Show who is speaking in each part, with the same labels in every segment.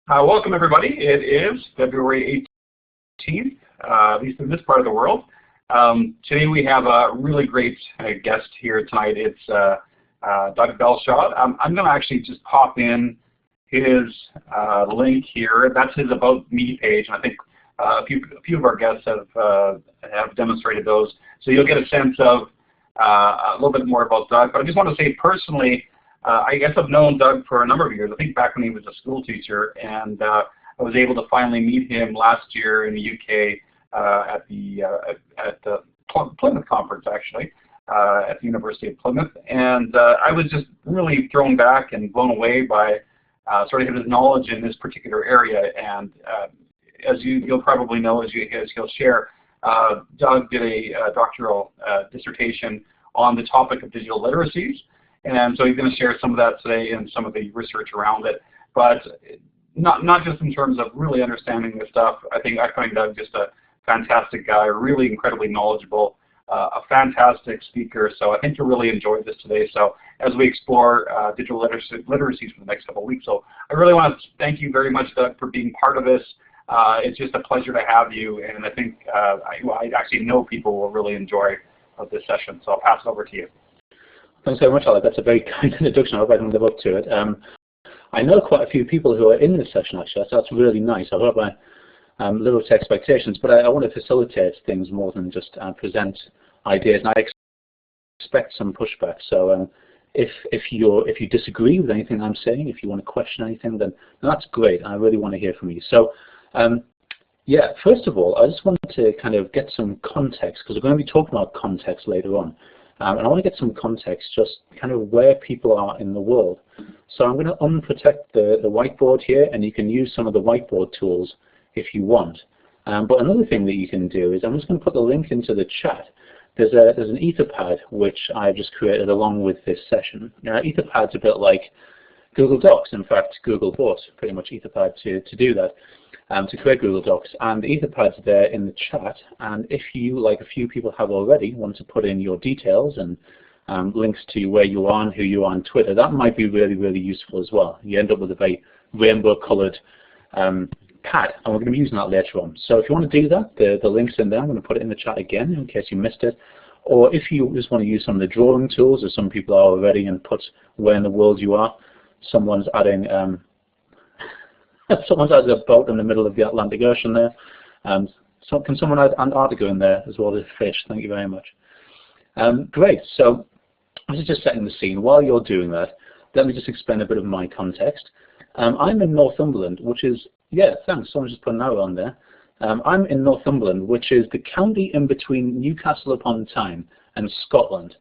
Speaker 1: Welcome, everybody. It is February 18th, at least in this part of the world. Today we have a really great guest here tonight. It's Doug Belshaw. I'm going to actually just pop in his link here. That's his About Me page, and I think a few of our guests have demonstrated those. So you'll get a sense of a little bit more about Doug. But I just want to say personally, I guess I've known Doug for a number of years. I think back when he was a school teacher, and I was able to finally meet him last year in the UK at the Plymouth conference, actually, at the University of Plymouth. And I was just really thrown back and blown away by sort of his knowledge in this particular area. And as you'll probably know, as he'll share, Doug did a doctoral dissertation on the topic of digital literacies. And so he's going to share some of that today and some of the research around it. But not just in terms of really understanding this stuff. I find Doug just a fantastic guy, really incredibly knowledgeable, a fantastic speaker. So I think you'll really enjoy this today. So as we explore digital literacies for the next couple of weeks. So I really want to thank you very much, Doug, for being part of this. It's just a pleasure to have you. And I think I actually know people will really enjoy this session. So I'll pass it over to you.
Speaker 2: Thanks very much, Alec. That's a very kind introduction. I hope I can live up to it. I know quite a few people who are in this session, actually, so that's really nice. I hope I live up to expectations, but I want to facilitate things more than just present ideas, and I expect some pushback. So if you disagree with anything I'm saying, if you want to question anything, then that's great. I really want to hear from you. So yeah, first of all, I just wanted to kind of get some context, because we're going to be talking about context later on. And I want to get some context, just kind of where people are in the world. So I'm going to unprotect the whiteboard here, and you can use some of the whiteboard tools if you want. But another thing that you can do is, I'm just going to put the link into the chat. There's an etherpad which I've just created along with this session. Now, etherpad's a bit like Google Docs. In fact, Google bought pretty much etherpad to do that. To create Google Docs, and the etherpad's there in the chat, and if you, like a few people have already, want to put in your details and links to where you are and who you are on Twitter, that might be really, really useful as well. You end up with a very rainbow-coloured pad, and we're going to be using that later on. So if you want to do that, the link's in there. I'm going to put it in the chat again in case you missed it. Or if you just want to use some of the drawing tools, as some people are already, and put where in the world you are, someone's adding someone's added a boat in the middle of the Atlantic Ocean there. So can someone add Antarctica in there as well as fish? Thank you very much. Great. So this is just setting the scene. While you're doing that, let me just explain a bit of my context. I'm in Northumberland, which is, yeah, thanks. Someone just put an arrow on there. I'm in Northumberland, which is the county in between Newcastle upon Tyne and Scotland.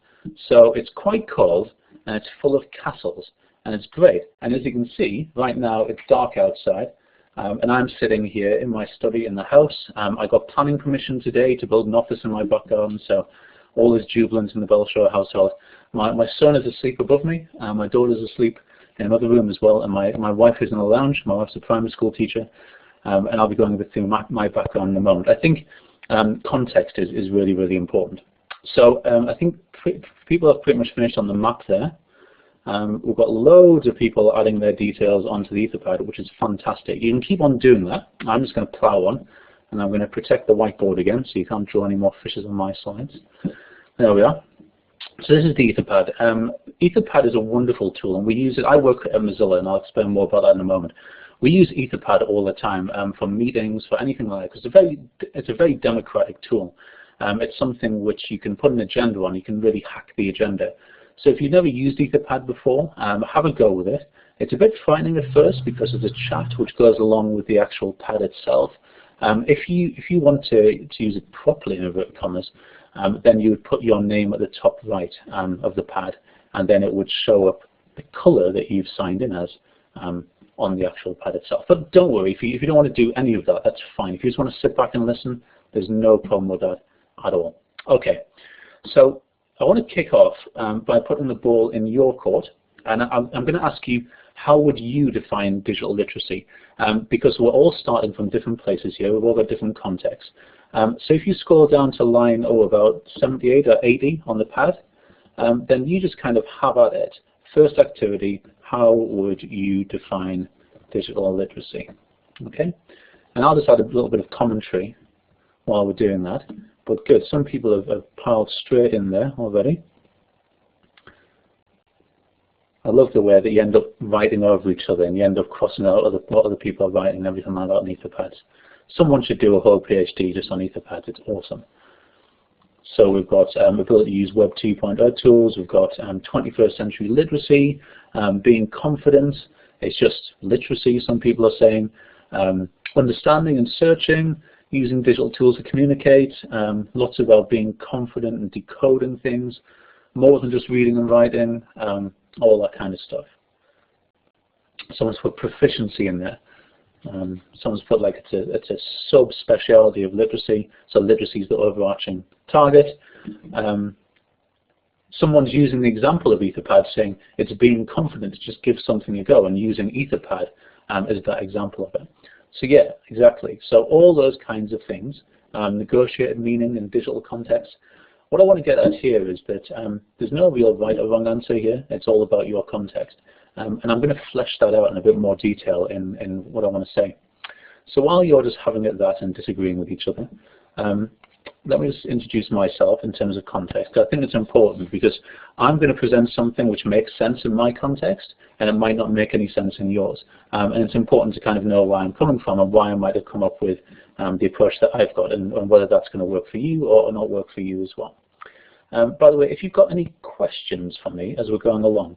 Speaker 2: So it's quite cold and it's full of castles. And it's great. And as you can see, right now it's dark outside, and I'm sitting here in my study in the house. I got planning permission today to build an office in my back garden, so all is jubilant in the Belshaw household. My son is asleep above me, my daughter's asleep in another room as well, and my wife is in the lounge. My wife's a primary school teacher, and I'll be going a bit through my background in a moment. I think context is really, really important. So I think people have pretty much finished on the map there. We've got loads of people adding their details onto the etherpad, which is fantastic. You can keep on doing that. I'm just going to plow on, and I'm going to protect the whiteboard again, so you can't draw any more fishes on my slides. There we are. So this is the etherpad. Etherpad is a wonderful tool, and we use it. I work at Mozilla, and I'll explain more about that in a moment. We use etherpad all the time for meetings, for anything like that, because it's a very democratic tool. It's something which you can put an agenda on. You can really hack the agenda. So if you've never used etherpad before, have a go with it. It's a bit frightening at first because of the chat which goes along with the actual pad itself. If you want to use it properly, in inverted commas, then you would put your name at the top right of the pad, and then it would show up the color that you've signed in as on the actual pad itself. But don't worry, if you don't want to do any of that, that's fine. If you just want to sit back and listen, there's no problem with that at all. Okay, so I want to kick off by putting the ball in your court, and I'm going to ask you, how would you define digital literacy? Because we're all starting from different places here, we've all got different contexts. So if you scroll down to line, about 78 or 80 on the pad, then you just kind of have at it. First activity, how would you define digital literacy. Okay, and I'll just add a little bit of commentary while we're doing that. But good, some people have piled straight in there already. I love the way that you end up writing over each other and you end up crossing out what other people are writing and everything like that on etherpads. Someone should do a whole PhD just on etherpads. It's awesome. So we've got ability to use Web 2.0 tools. We've got 21st century literacy, being confident. It's just literacy, some people are saying. Understanding and searching, using digital tools to communicate. Lots about being confident and decoding things, more than just reading and writing. All that kind of stuff. Someone's put proficiency in there. Someone's put like it's a sub-speciality of literacy, so literacy is the overarching target. Someone's using the example of etherpad, saying it's being confident to just give something a go, and using etherpad as that example of it. So yeah, exactly. So all those kinds of things, negotiated meaning in digital context. What I want to get at here is that there's no real right or wrong answer here. It's all about your context. And I'm going to flesh that out in a bit more detail in what I want to say. So while you're just having at that and disagreeing with each other, let me just introduce myself in terms of context. I think it's important because I'm going to present something which makes sense in my context, and it might not make any sense in yours. And it's important to kind of know where I'm coming from and why I might have come up with the approach that I've got, and whether that's going to work for you or not work for you as well. By the way, if you've got any questions for me as we're going along,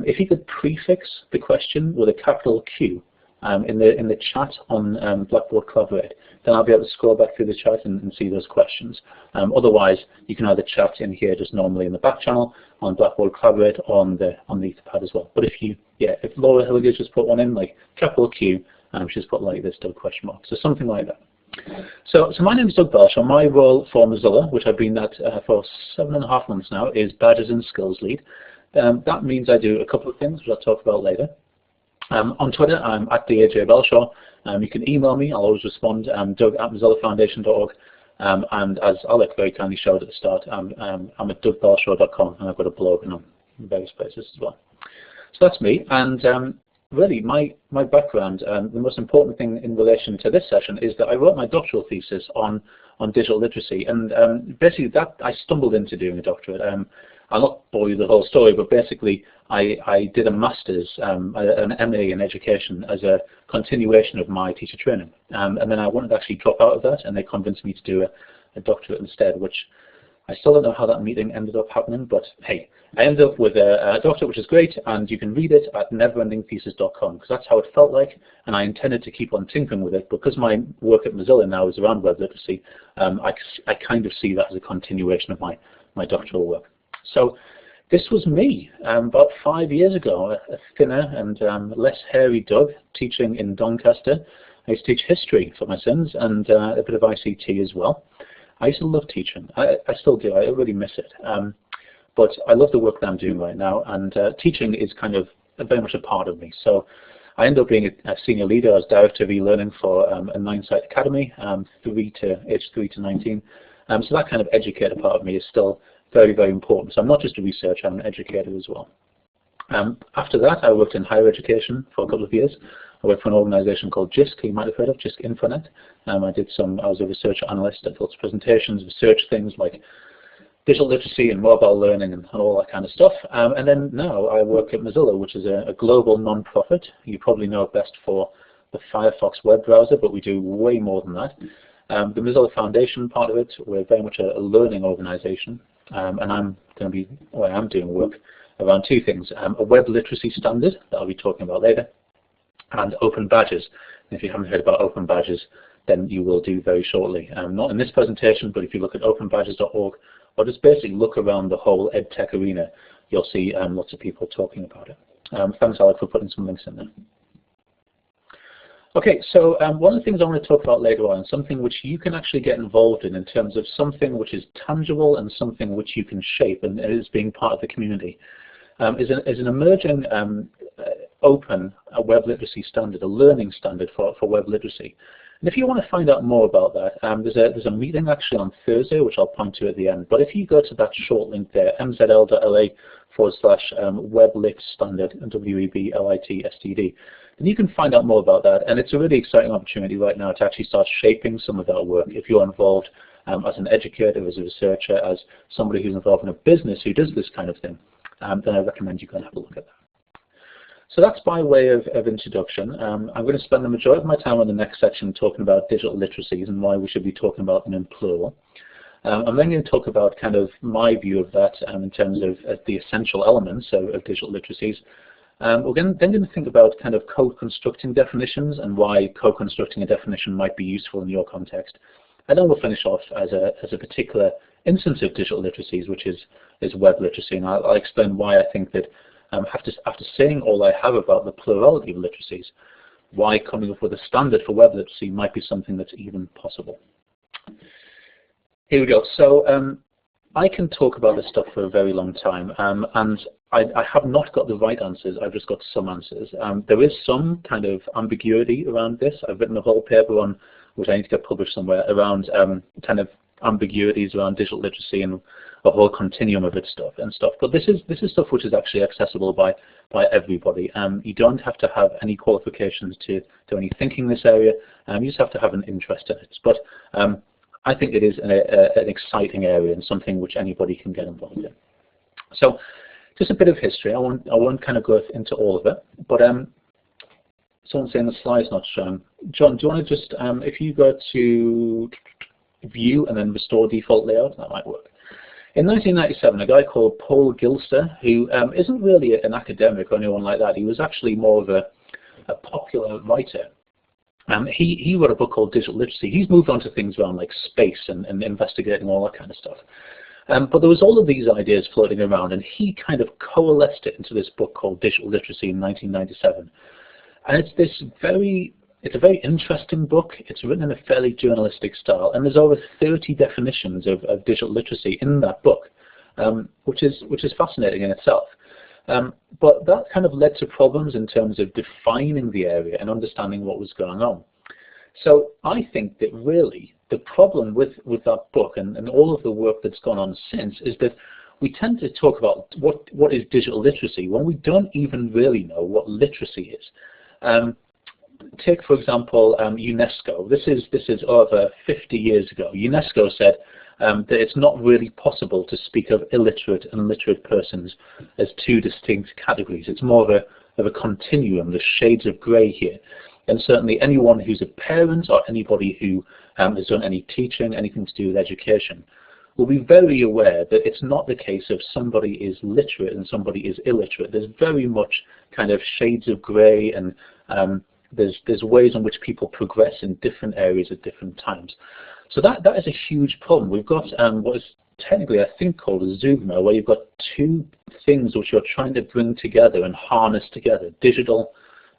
Speaker 2: if you could prefix the question with a capital Q in the chat on Blackboard Collaborate, then I'll be able to scroll back through the chat and see those questions. Otherwise, you can either chat in here just normally in the back channel on Blackboard Collaborate or on the etherpad as well. But if Laura Hilliger just put one in, like capital Q, she's put like this Doug question mark, so something like that. So my name is Doug Belshaw. My role for Mozilla, which I've been at for 7.5 months now, is Badges and Skills Lead. That means I do a couple of things, which I'll talk about later. On Twitter, I'm at @DAJ_Belshaw. You can email me. I'll always respond. Doug@mozillafoundation.org. And as Alec very kindly showed at the start, I'm at DougBelshaw.com, and I've got a blog and on various places as well. So that's me. And really, my background, the most important thing in relation to this session is that I wrote my doctoral thesis on digital literacy. And basically, that I stumbled into doing a doctorate. I'll not bore you the whole story, but basically I did a master's, an MA in education as a continuation of my teacher training. And then I wanted to actually drop out of that, and they convinced me to do a doctorate instead, which I still don't know how that meeting ended up happening, but hey, I ended up with a doctorate, which is great, and you can read it at neverendingthesis.com, because that's how it felt like, and I intended to keep on tinkering with it. Because my work at Mozilla now is around web literacy, I kind of see that as a continuation of my doctoral work. So this was me about 5 years ago, a thinner and less hairy Doug, teaching in Doncaster. I used to teach history for my sins and a bit of ICT as well. I used to love teaching. I still do. I really miss it. But I love the work that I'm doing right now, and teaching is kind of very much a part of me. So I ended up being a senior leader as director of e-learning for a 9-site academy, age 3 to 19. So that kind of educator part of me is still very, very important. So I'm not just a researcher, I'm an educator as well. After that, I worked in higher education for a couple of years. I worked for an organization called JISC, you might have heard of, JISC Infonet. I was a research analyst. I built presentations, research things like digital literacy and mobile learning and all that kind of stuff. And then now I work at Mozilla, which is a global non-profit. You probably know it best for the Firefox web browser, but we do way more than that. The Mozilla Foundation part of it, we're very much a learning organization. And I'm doing work around two things: a web literacy standard that I'll be talking about later, and open badges. And if you haven't heard about open badges, then you will do very shortly. Not in this presentation, but if you look at openbadges.org, or just basically look around the whole EdTech arena, you'll see lots of people talking about it. Thanks, Alec, for putting some links in there. Okay, so one of the things I want to talk about later on, something which you can actually get involved in terms of something which is tangible and something which you can shape and is being part of the community, is an emerging open web literacy standard, a learning standard for web literacy. And if you want to find out more about that, there's a meeting actually on Thursday, which I'll point to at the end. But if you go to that short link there, mzl.la/weblit standard, WEBLITSTD, then you can find out more about that. And it's a really exciting opportunity right now to actually start shaping some of that work. If you're involved as an educator, as a researcher, as somebody who's involved in a business who does this kind of thing, then I recommend you go and have a look at that. So that's by way of introduction. I'm going to spend the majority of my time on the next section talking about digital literacies and why we should be talking about them in plural. I'm then going to talk about kind of my view of that in terms of the essential elements of digital literacies. We're then going to think about kind of co-constructing definitions and why co-constructing a definition might be useful in your context. And then we'll finish off as a particular instance of digital literacies, which is web literacy. And I'll explain why I think that after saying all I have about the plurality of literacies, why coming up with a standard for web literacy might be something that's even possible. Here we go. So I can talk about this stuff for a very long time, and I have not got the right answers. I've just got some answers. There is some kind of ambiguity around this. I've written a whole paper on, which I need to get published somewhere, around kind of ambiguities around digital literacy and a whole continuum of its stuff. But this is stuff which is actually accessible by everybody. You don't have to have any qualifications to do any thinking in this area. You just have to have an interest in it. But I think it is an exciting area and something which anybody can get involved in. So just a bit of history. I won't kind of go into all of it, but someone's saying the slide's not shown. John, do you want to just, if you go to View and then Restore Default Layout, that might work. In 1997, a guy called Paul Gilster, who isn't really an academic or anyone like that, he was actually more of a popular writer. He wrote a book called Digital Literacy. He's moved on to things around like space and investigating all that kind of stuff. But there was all of these ideas floating around, and he kind of coalesced it into this book called Digital Literacy in 1997. And it's a very interesting book. It's written in a fairly journalistic style, and there's over 30 definitions of digital literacy in that book, which is fascinating in itself. But that kind of led to problems in terms of defining the area and understanding what was going on. So I think that really the problem with that book and all of the work that's gone on since is that we tend to talk about what is digital literacy when we don't even really know what literacy is. Take, for example, UNESCO. This is over 50 years ago. UNESCO said that it's not really possible to speak of illiterate and literate persons as two distinct categories. It's more of a continuum. There's shades of grey here. And certainly anyone who's a parent or anybody who has done any teaching, anything to do with education, will be very aware that it's not the case of somebody is literate and somebody is illiterate. There's very much kind of shades of grey, and there's ways in which people progress in different areas at different times. So that is a huge problem. We've got what is technically, I think, called a zeugma, where you've got two things which you're trying to bring together and harness together, digital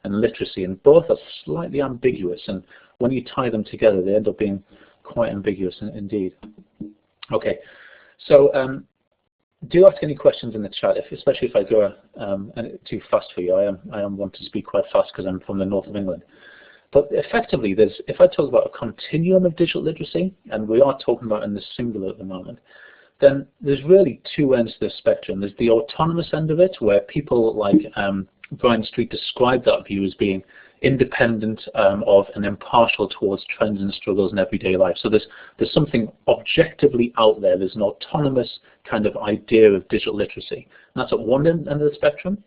Speaker 2: and literacy, and both are slightly ambiguous, and when you tie them together they end up being quite ambiguous indeed. Okay, so do ask any questions in the chat, especially if I go too fast for you. I am want to speak quite fast because I'm from the north of England. But effectively, if I talk about a continuum of digital literacy, and we are talking about in the singular at the moment, then there's really two ends to the spectrum. There's the autonomous end of it, where people like Brian Street described that view as being independent of and impartial towards trends and struggles in everyday life. So there's something objectively out there. There's an autonomous kind of idea of digital literacy. And that's at one end of the spectrum.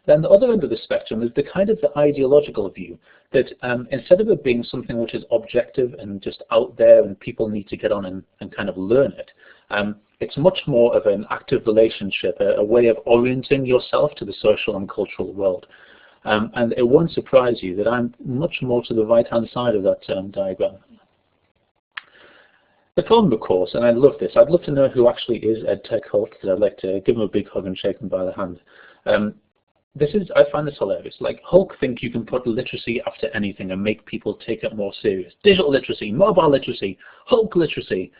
Speaker 2: Then the other end of the spectrum is the kind of the ideological view that instead of it being something which is objective and just out there and people need to get on and kind of learn it, it's much more of an active relationship, a way of orienting yourself to the social and cultural world. And it won't surprise you that I'm much more to the right-hand side of that diagram. The problem, of course, and I love this, I'd love to know who actually is EdTech Hulk, because I'd like to give him a big hug and shake him by the hand. I find this hilarious. Like, Hulk think you can put literacy after anything and make people take it more serious. Digital literacy, mobile literacy, Hulk literacy.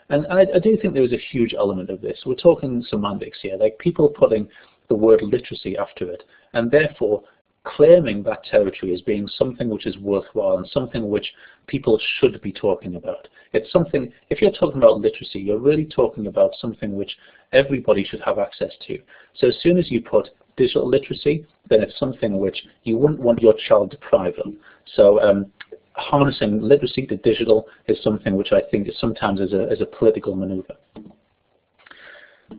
Speaker 2: And I do think there is a huge element of this. We're talking semantics here, like people putting the word literacy after it, and therefore claiming that territory as being something which is worthwhile and something which people should be talking about. It's something, if you're talking about literacy, you're really talking about something which everybody should have access to. So as soon as you put digital literacy, then it's something which you wouldn't want your child deprived of. So harnessing literacy to digital is something which I think is sometimes is a political maneuver.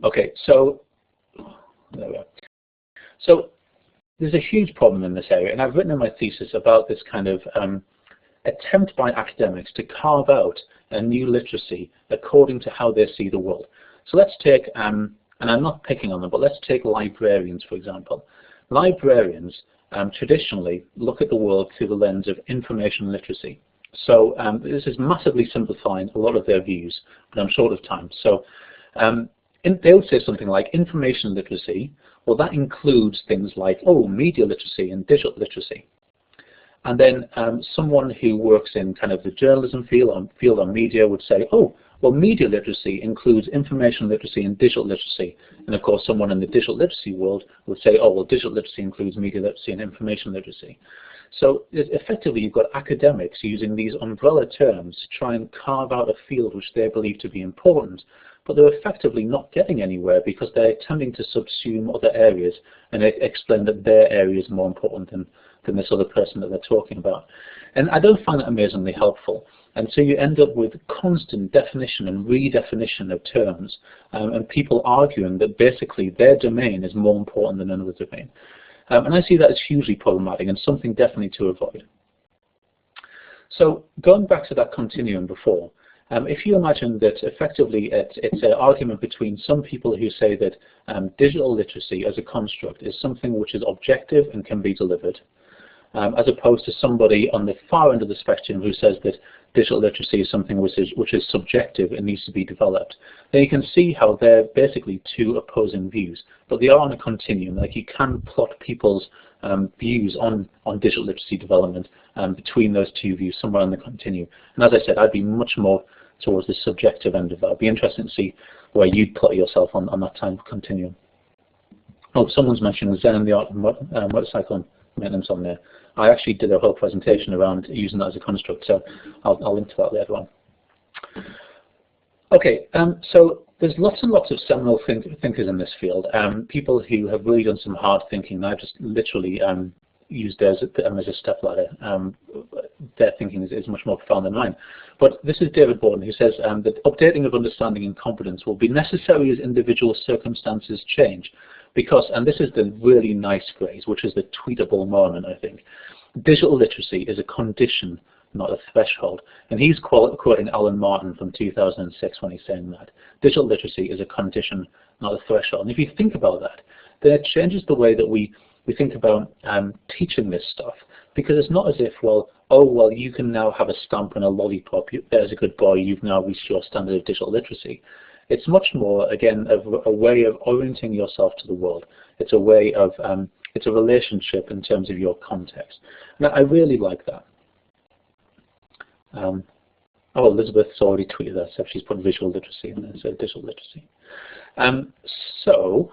Speaker 2: Okay, so there we are. So there's a huge problem in this area, and I've written in my thesis about this kind of attempt by academics to carve out a new literacy according to how they see the world. So let's take, and I'm not picking on them, but let's take librarians, for example. Librarians traditionally look at the world through the lens of information literacy. So this is massively simplifying a lot of their views, but I'm short of time. So they would say something like information literacy. Well, that includes things like, oh, media literacy and digital literacy. And then someone who works in kind of the journalism field on media would say, oh, well, media literacy includes information literacy and digital literacy. And of course, someone in the digital literacy world would say, oh, well, digital literacy includes media literacy and information literacy. So effectively, you've got academics using these umbrella terms to try and carve out a field which they believe to be important, but they're effectively not getting anywhere because they're attempting to subsume other areas and explain that their area is more important than this other person that they're talking about. And I don't find that amazingly helpful. And so you end up with constant definition and redefinition of terms, and people arguing that basically their domain is more important than another domain. And I see that as hugely problematic and something definitely to avoid. So going back to that continuum before, if you imagine that effectively it's an argument between some people who say that digital literacy as a construct is something which is objective and can be delivered, as opposed to somebody on the far end of the spectrum who says that digital literacy is something which is subjective and needs to be developed, then you can see how they're basically two opposing views, but they are on a continuum. Like you can plot people's views on digital literacy development between those two views somewhere on the continuum. And as I said, I'd be much more towards the subjective end of that. It'd be interesting to see where you'd plot yourself on that time continuum. Oh, someone's mentioned Zen and the art of motorcycle maintenance on there. I actually did a whole presentation around using that as a construct, so I'll link to that later on. Okay, so there's lots and lots of seminal thinkers in this field, people who have really done some hard thinking, and I've just literally used theirs as a stepladder. Their thinking is much more profound than mine. But this is David Borden, who says that updating of understanding and competence will be necessary as individual circumstances change. Because, and this is the really nice phrase, which is the tweetable moment, I think, digital literacy is a condition, not a threshold. And he's quoting Alan Martin from 2006 when he's saying that. Digital literacy is a condition, not a threshold. And if you think about that, then it changes the way that we think about teaching this stuff. Because it's not as if, well, oh, well, you can now have a stamp and a lollipop. There's a good boy. You've now reached your standard of digital literacy. It's much more, again, of a way of orienting yourself to the world. It's a way of, it's a relationship in terms of your context. And I really like that. Oh, Elizabeth's already tweeted that stuff. She's put visual literacy in there, so digital literacy. So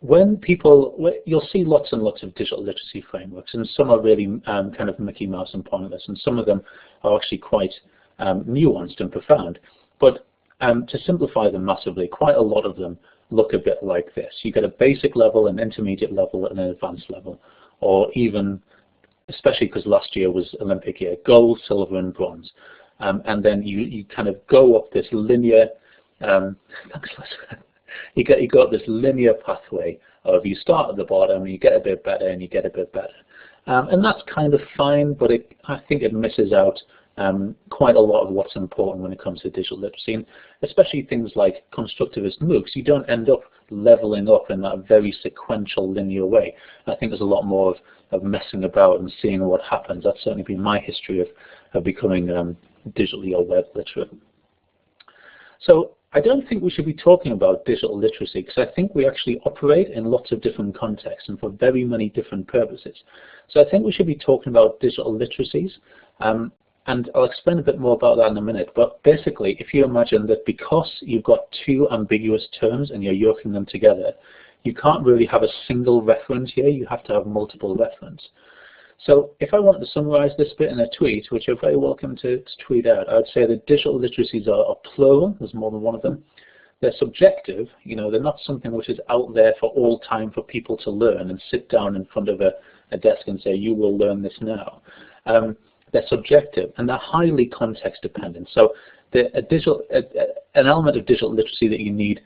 Speaker 2: when you'll see lots and lots of digital literacy frameworks, and some are really kind of Mickey Mouse and pointless, and some of them are actually quite nuanced and profound. But to simplify them massively, quite a lot of them look a bit like this. You get a basic level, an intermediate level, and an advanced level, or even, especially because last year was Olympic year, gold, silver, and bronze. And then you kind of go up this linear, you go up this linear pathway of you start at the bottom, you get a bit better, and you get a bit better. And that's kind of fine, but I think it misses out quite a lot of what's important when it comes to digital literacy, and especially things like constructivist MOOCs. You don't end up leveling up in that very sequential linear way. I think there's a lot more of messing about and seeing what happens. That's certainly been my history of becoming digitally or web literate. So I don't think we should be talking about digital literacy, because I think we actually operate in lots of different contexts and for very many different purposes. So I think we should be talking about digital literacies. And I'll explain a bit more about that in a minute, but basically, if you imagine that because you've got two ambiguous terms and you're yoking them together, you can't really have a single reference here. You have to have multiple reference. So if I want to summarize this bit in a tweet, which you're very welcome to tweet out, I would say that digital literacies are plural. There's more than one of them. They're subjective. You know, they're not something which is out there for all time for people to learn and sit down in front of a desk and say, you will learn this now. They're subjective, and they're highly context dependent. So an element of digital literacy that you need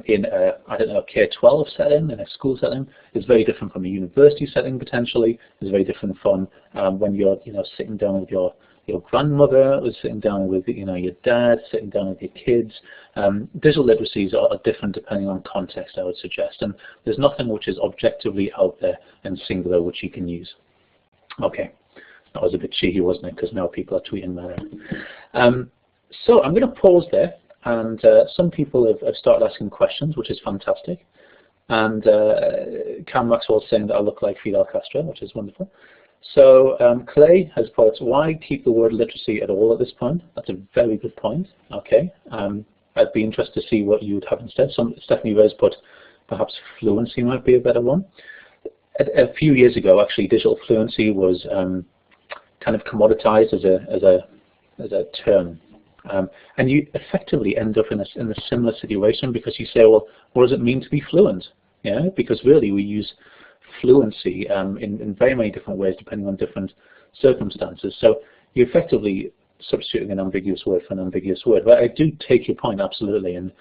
Speaker 2: in a, I don't know, a K-12 setting, in a school setting, is very different from a university setting potentially. It's very different from when you're, you know, sitting down with your grandmother, or sitting down with, you know, your dad, sitting down with your kids. Digital literacies are different depending on context, I would suggest, and there's nothing which is objectively out there and singular which you can use. Okay, that was a bit cheeky, wasn't it? Because now people are tweeting that. So I'm going to pause there, and some people have started asking questions, which is fantastic. And Cam Maxwell's saying that I look like Fidel Castro, which is wonderful. So Clay has put, why keep the word literacy at all at this point? That's a very good point. Okay, I'd be interested to see what you would have instead. Stephanie Rose put, perhaps fluency might be a better one. A few years ago, actually, digital fluency was kind of commoditized as a term. And you effectively end up in a similar situation, because you say, well, what does it mean to be fluent? Yeah, because really we use fluency in very many different ways depending on different circumstances. So you're effectively substituting an ambiguous word for an ambiguous word. But I do take your point, absolutely, and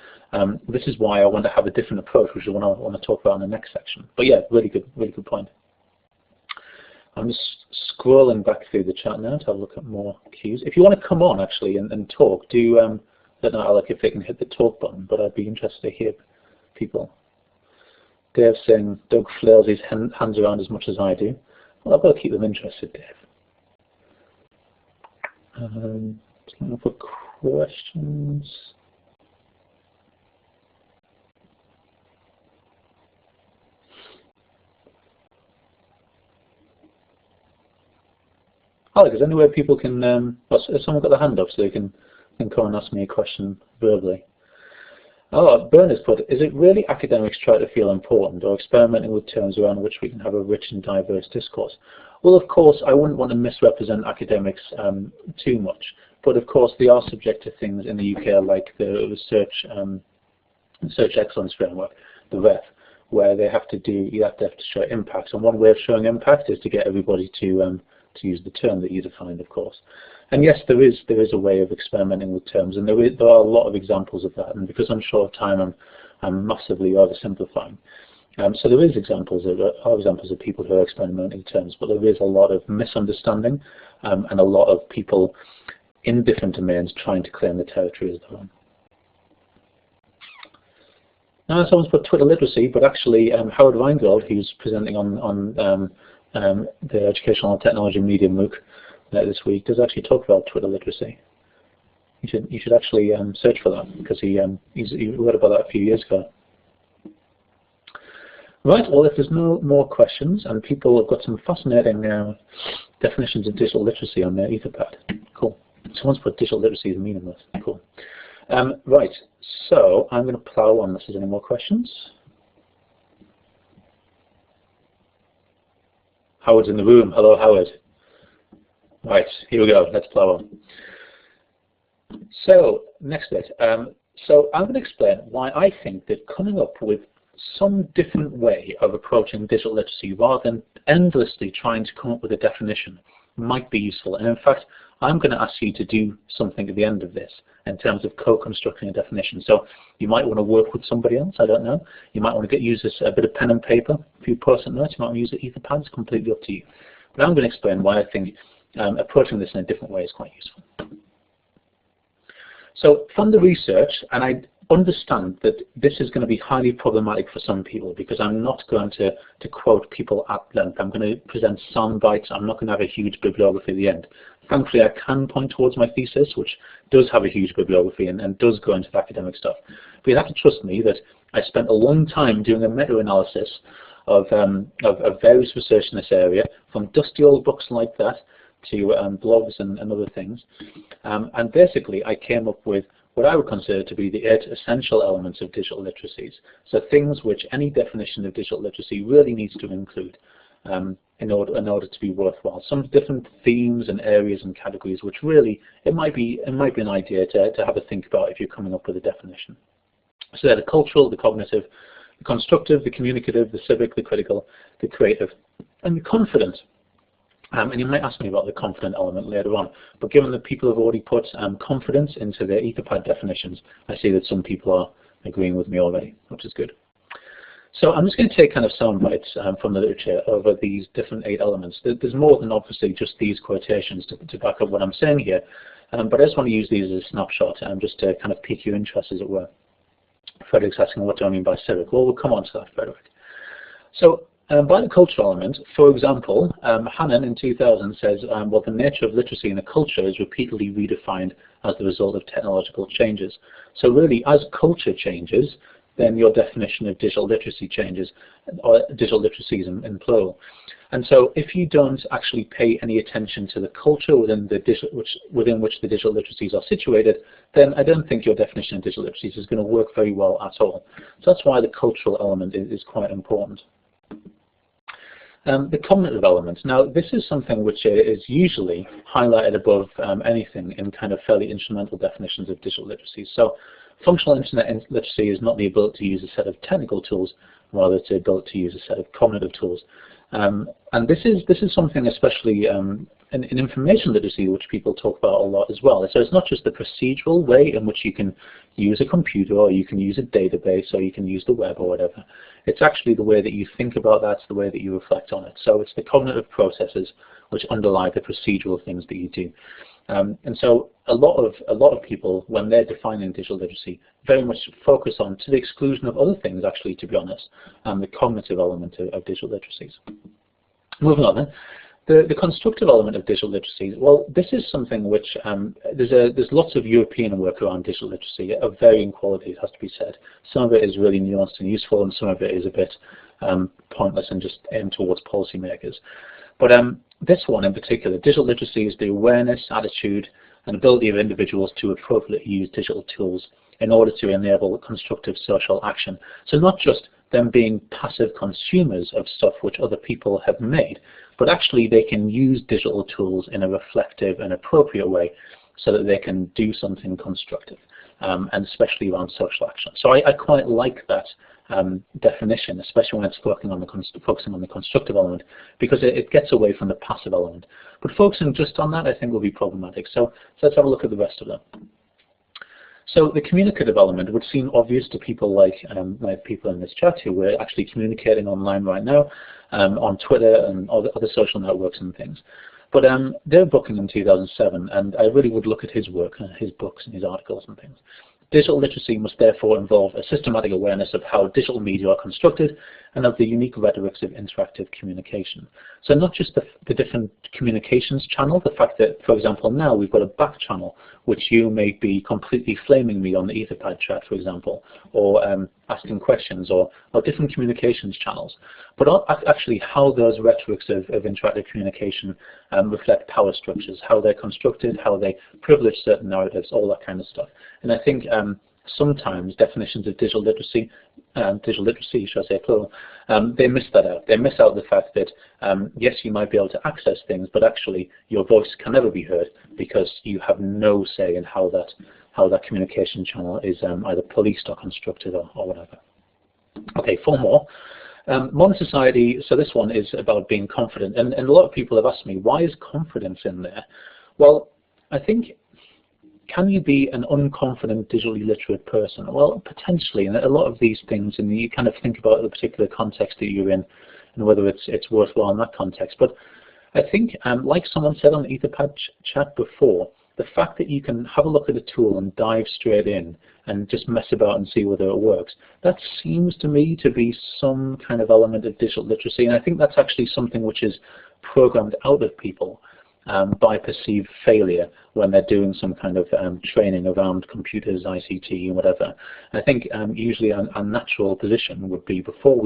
Speaker 2: this is why I want to have a different approach, which is what I want to talk about in the next section. But yeah, really good point. I'm just scrolling back through the chat now to have a look at more cues. If you want to come on actually and talk, do I don't know, Alec, if they can hit the talk button, but I'd be interested to hear people. Dave saying Doug flails his hands around as much as I do. Well, I've got to keep them interested, Dave. Just looking for questions. Alec, is there any way people can, has someone got their hand up so they can come and ask me a question verbally? Oh, Bernard's put, is it really academics try to feel important or experimenting with terms around which we can have a rich and diverse discourse? Well, of course, I wouldn't want to misrepresent academics too much, but of course they are subject to things in the UK like the Research Excellence Framework, the REF, where they have to do, you have to show impact, and one way of showing impact is to get everybody to use the term that you defined, of course. And yes, there is a way of experimenting with terms, and there are a lot of examples of that. And because I'm short of time, I'm massively oversimplifying. So there is examples of people who are experimenting with terms, but there is a lot of misunderstanding and a lot of people in different domains trying to claim the territory as their own. Now, someone's put Twitter literacy, but actually Howard Reingold, who's presenting on the Educational and Technology Media MOOC this week, does actually talk about Twitter literacy. You should actually search for that, because he wrote about that a few years ago. Right, well, if there's no more questions, and people have got some fascinating definitions of digital literacy on their etherpad. Cool. Someone's put digital literacy is meaningless. Cool. Right, so I'm going to plow on unless there's any more questions. Howard's in the room. Hello, Howard. Right, here we go. Let's plow on. So, next bit. So I'm going to explain why I think that coming up with some different way of approaching digital literacy rather than endlessly trying to come up with a definition might be useful. And in fact, I'm going to ask you to do something at the end of this in terms of co-constructing a definition. So you might want to work with somebody else, I don't know. You might want to use a bit of pen and paper, a few post-it notes, you might want to use the etherpad, it's completely up to you. But I'm going to explain why I think approaching this in a different way is quite useful. So from the research, and I understand that this is going to be highly problematic for some people because I'm not going to quote people at length. I'm going to present sound bites. I'm not going to have a huge bibliography at the end. Thankfully, I can point towards my thesis, which does have a huge bibliography and does go into the academic stuff. But you have to trust me that I spent a long time doing a meta-analysis of various research in this area, from dusty old books like that to blogs and other things. And basically, I came up with what I would consider to be the 8 essential elements of digital literacies. So things which any definition of digital literacy really needs to include in order to be worthwhile. Some different themes and areas and categories which really, it might be an idea to have a think about if you're coming up with a definition. So they're the cultural, the cognitive, the constructive, the communicative, the civic, the critical, the creative, and the confident. And you might ask me about the confident element later on, but given that people have already put confidence into their etherpad definitions, I see that some people are agreeing with me already, which is good. So I'm just going to take kind of sound bites from the literature over these different 8 elements. There's more than obviously just these quotations to back up what I'm saying here, but I just want to use these as a snapshot just to kind of pique your interest, as it were. Frederick's asking, what do I mean by civic? Well, we'll come on to that, Frederick. So by the cultural element, for example, Hannon in 2000 says, well, the nature of literacy in a culture is repeatedly redefined as the result of technological changes. So really, as culture changes, then your definition of digital literacy changes, or digital literacies in plural. And so if you don't actually pay any attention to the culture within which the digital literacies are situated, then I don't think your definition of digital literacies is going to work very well at all. So that's why the cultural element is quite important. The cognitive element. Now, this is something which is usually highlighted above anything in kind of fairly instrumental definitions of digital literacy. So functional internet literacy is not the ability to use a set of technical tools, rather it's the ability to use a set of cognitive tools. And this is something especially in information literacy which people talk about a lot as well. So it's not just the procedural way in which you can use a computer or you can use a database or you can use the web or whatever. It's actually the way that you think about that, the way that you reflect on it. So it's the cognitive processes which underlie the procedural things that you do. And so a lot of people, when they're defining digital literacy, very much focus on, to the exclusion of other things actually, to be honest, the cognitive element of digital literacies. Moving on then. The constructive element of digital literacy, well, this is something which there's lots of European work around digital literacy of varying quality, it has to be said. Some of it is really nuanced and useful, and some of it is a bit pointless and just aimed towards policymakers. But this one in particular, digital literacy, is the awareness, attitude, and ability of individuals to appropriately use digital tools in order to enable constructive social action. So not just them being passive consumers of stuff which other people have made, but actually they can use digital tools in a reflective and appropriate way so that they can do something constructive, and especially around social action. So I quite like that definition, especially when it's focusing on the constructive element, because it gets away from the passive element. But focusing just on that, I think, will be problematic. So let's have a look at the rest of them. So the communicative element would seem obvious to people like people in this chat who are actually communicating online right now, on Twitter and other social networks and things. But they're booking in 2007, and I really would look at his work, his books and his articles and things. Digital literacy must therefore involve a systematic awareness of how digital media are constructed and of the unique rhetorics of interactive communication. So not just the different communications channel, the fact that, for example, now we've got a back channel which you may be completely flaming me on the etherpad chat, for example, or asking questions, or different communications channels, but actually how those rhetorics of interactive communication reflect power structures, how they're constructed, how they privilege certain narratives, all that kind of stuff. And I think sometimes definitions of digital literacy, should I say plural, they miss that out. They miss out the fact that yes, you might be able to access things, but actually your voice can never be heard because you have no say in how that communication channel is either policed or constructed or whatever. Okay, 4 more. Modern society, so this one is about being confident, and a lot of people have asked me, why is confidence in there? Well, I think, can you be an unconfident, digitally literate person? Well, potentially, and a lot of these things, and you kind of think about the particular context that you're in and whether it's worthwhile in that context. But I think, like someone said on the etherpad chat before, the fact that you can have a look at a tool and dive straight in and just mess about and see whether it works, that seems to me to be some kind of element of digital literacy, and I think that's actually something which is programmed out of people by perceived failure when they're doing some kind of training around computers, ICT, and whatever. I think usually our natural position would be, before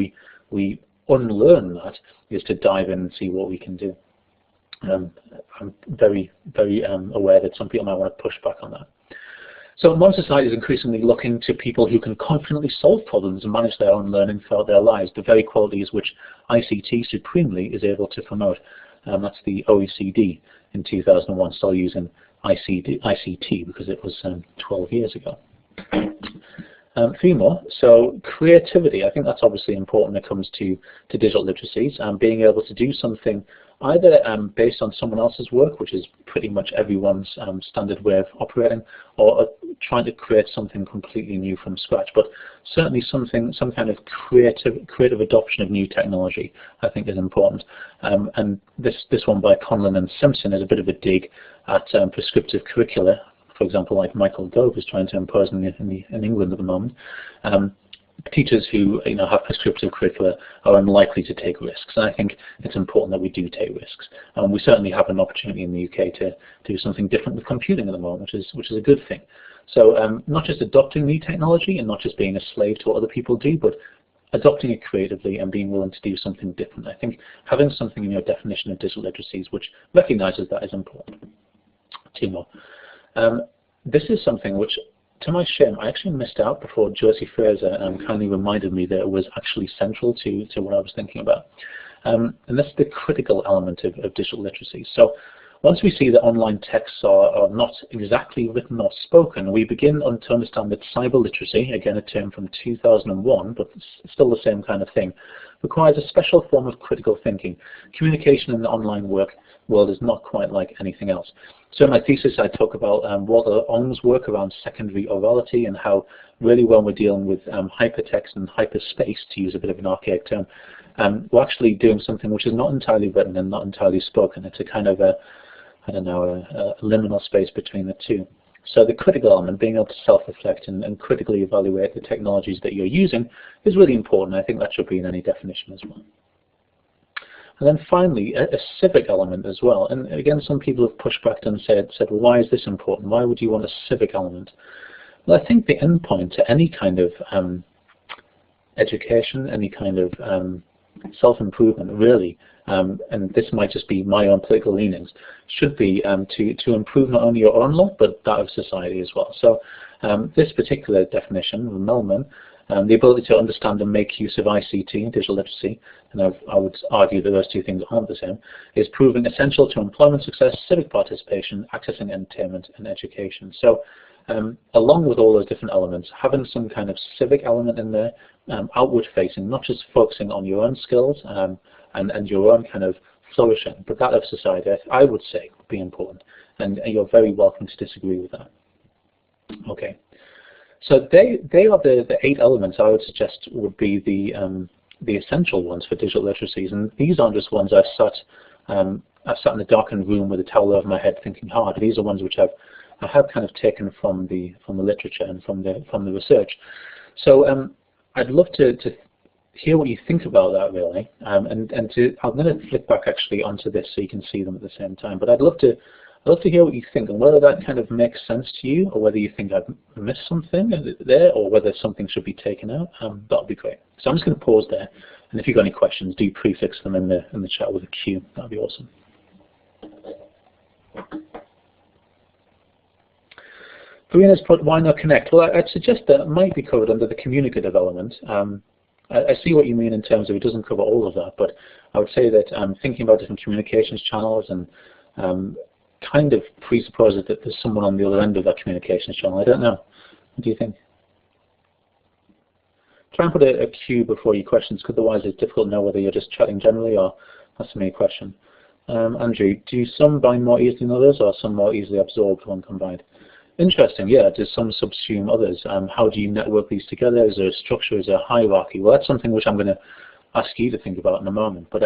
Speaker 2: we unlearn that, is to dive in and see what we can do. I'm very, very aware that some people might want to push back on that. So modern society is increasingly looking to people who can confidently solve problems and manage their own learning throughout their lives, the very qualities which ICT supremely is able to promote. That's the OECD in 2001, still using ICT because it was 12 years ago. Three more. So creativity, I think that's obviously important when it comes to digital literacies, being able to do something either based on someone else's work, which is pretty much everyone's standard way of operating, or trying to create something completely new from scratch. But certainly some kind of creative adoption of new technology, I think, is important. And this one by Conlon and Simpson is a bit of a dig at prescriptive curricula. For example, like Michael Gove is trying to impose in England at the moment. Teachers who have prescriptive curricula are unlikely to take risks, and I think it's important that we do take risks. We certainly have an opportunity in the UK to do something different with computing at the moment, which is a good thing. So not just adopting new technology and not just being a slave to what other people do, but adopting it creatively and being willing to do something different. I think having something in your definition of digital literacies which recognises that is important. Two more. This is something which, to my shame, I actually missed out before Josie Fraser kindly reminded me that it was actually central to what I was thinking about. And that's the critical element of digital literacy. So once we see that online texts are not exactly written or spoken, we begin to understand that cyber literacy, again a term from 2001, but it's still the same kind of thing, requires a special form of critical thinking. Communication in the online world is not quite like anything else. So in my thesis I talk about Walter Ong's work around secondary orality and how really when we're dealing with hypertext and hyperspace, to use a bit of an archaic term, we're actually doing something which is not entirely written and not entirely spoken. It's a kind of a liminal space between the two. So the critical element, being able to self-reflect and critically evaluate the technologies that you're using, is really important. I think that should be in any definition as well. And then finally, a civic element as well. And again, some people have pushed back and said, well, why is this important? Why would you want a civic element? Well, I think the endpoint to any kind of education, any kind of self-improvement, really, and this might just be my own political leanings, should be to improve not only your own life, but that of society as well. So this particular definition, Melman, the ability to understand and make use of ICT, digital literacy, and I would argue that those two things aren't the same, is proving essential to employment success, civic participation, accessing entertainment, and education. So along with all those different elements, having some kind of civic element in there, outward facing, not just focusing on your own skills and your own kind of flourishing, but that of society, I would say would be important. And you're very welcome to disagree with that. Okay. So they are the 8 elements I would suggest would be the essential ones for digital literacies, and these aren't just ones I've sat in a darkened room with a towel over my head thinking hard. These are ones which I have kind of taken from the literature and from the research. So I'd love to hear what you think about that, really, I'm going to flick back actually onto this so you can see them at the same time. But I'd love to hear what you think, and whether that kind of makes sense to you, or whether you think I've missed something there, or whether something should be taken out. That would be great. So I'm just going to pause there, and if you've got any questions, do prefix them in the chat with a Q. That would be awesome. Karina's put, why not connect? Well, I'd suggest that it might be covered under the communicative element. I see what you mean in terms of it doesn't cover all of that, but I would say that thinking about different communications channels and kind of presupposes that there's someone on the other end of that communications channel. I don't know. What do you think? Try and put a Q before your questions, because otherwise it's difficult to know whether you're just chatting generally or asking me a question. Andrew, do some bind more easily than others, or some more easily absorbed when combined? Interesting, yeah. Do some subsume others? How do you network these together? Is there a structure? Is there a hierarchy? Well, that's something which I'm going to ask you to think about in a moment. But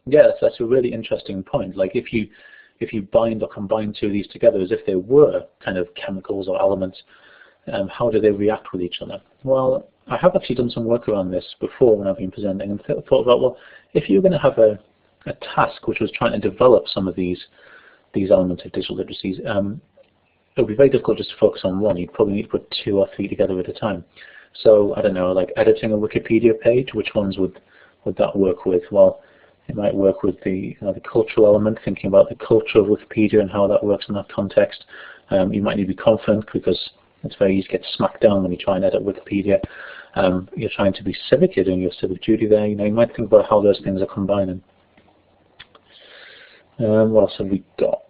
Speaker 2: yeah, that's a really interesting point. Like if you bind or combine two of these together as if they were kind of chemicals or elements, how do they react with each other? Well, I have actually done some work around this before when I've been presenting, and thought about, well, if you were going to have a task which was trying to develop some of these elements of digital literacies, it would be very difficult just to focus on one. You'd probably need to put 2 or 3 together at a time. So I don't know, like editing a Wikipedia page, which ones would that work with? Well, it might work with the cultural element, thinking about the culture of Wikipedia and how that works in that context. You might need to be confident because it's very easy to get smacked down when you try and edit Wikipedia. You're trying to be civic, you're doing your civic duty there. You might think about how those things are combining. What else have we got?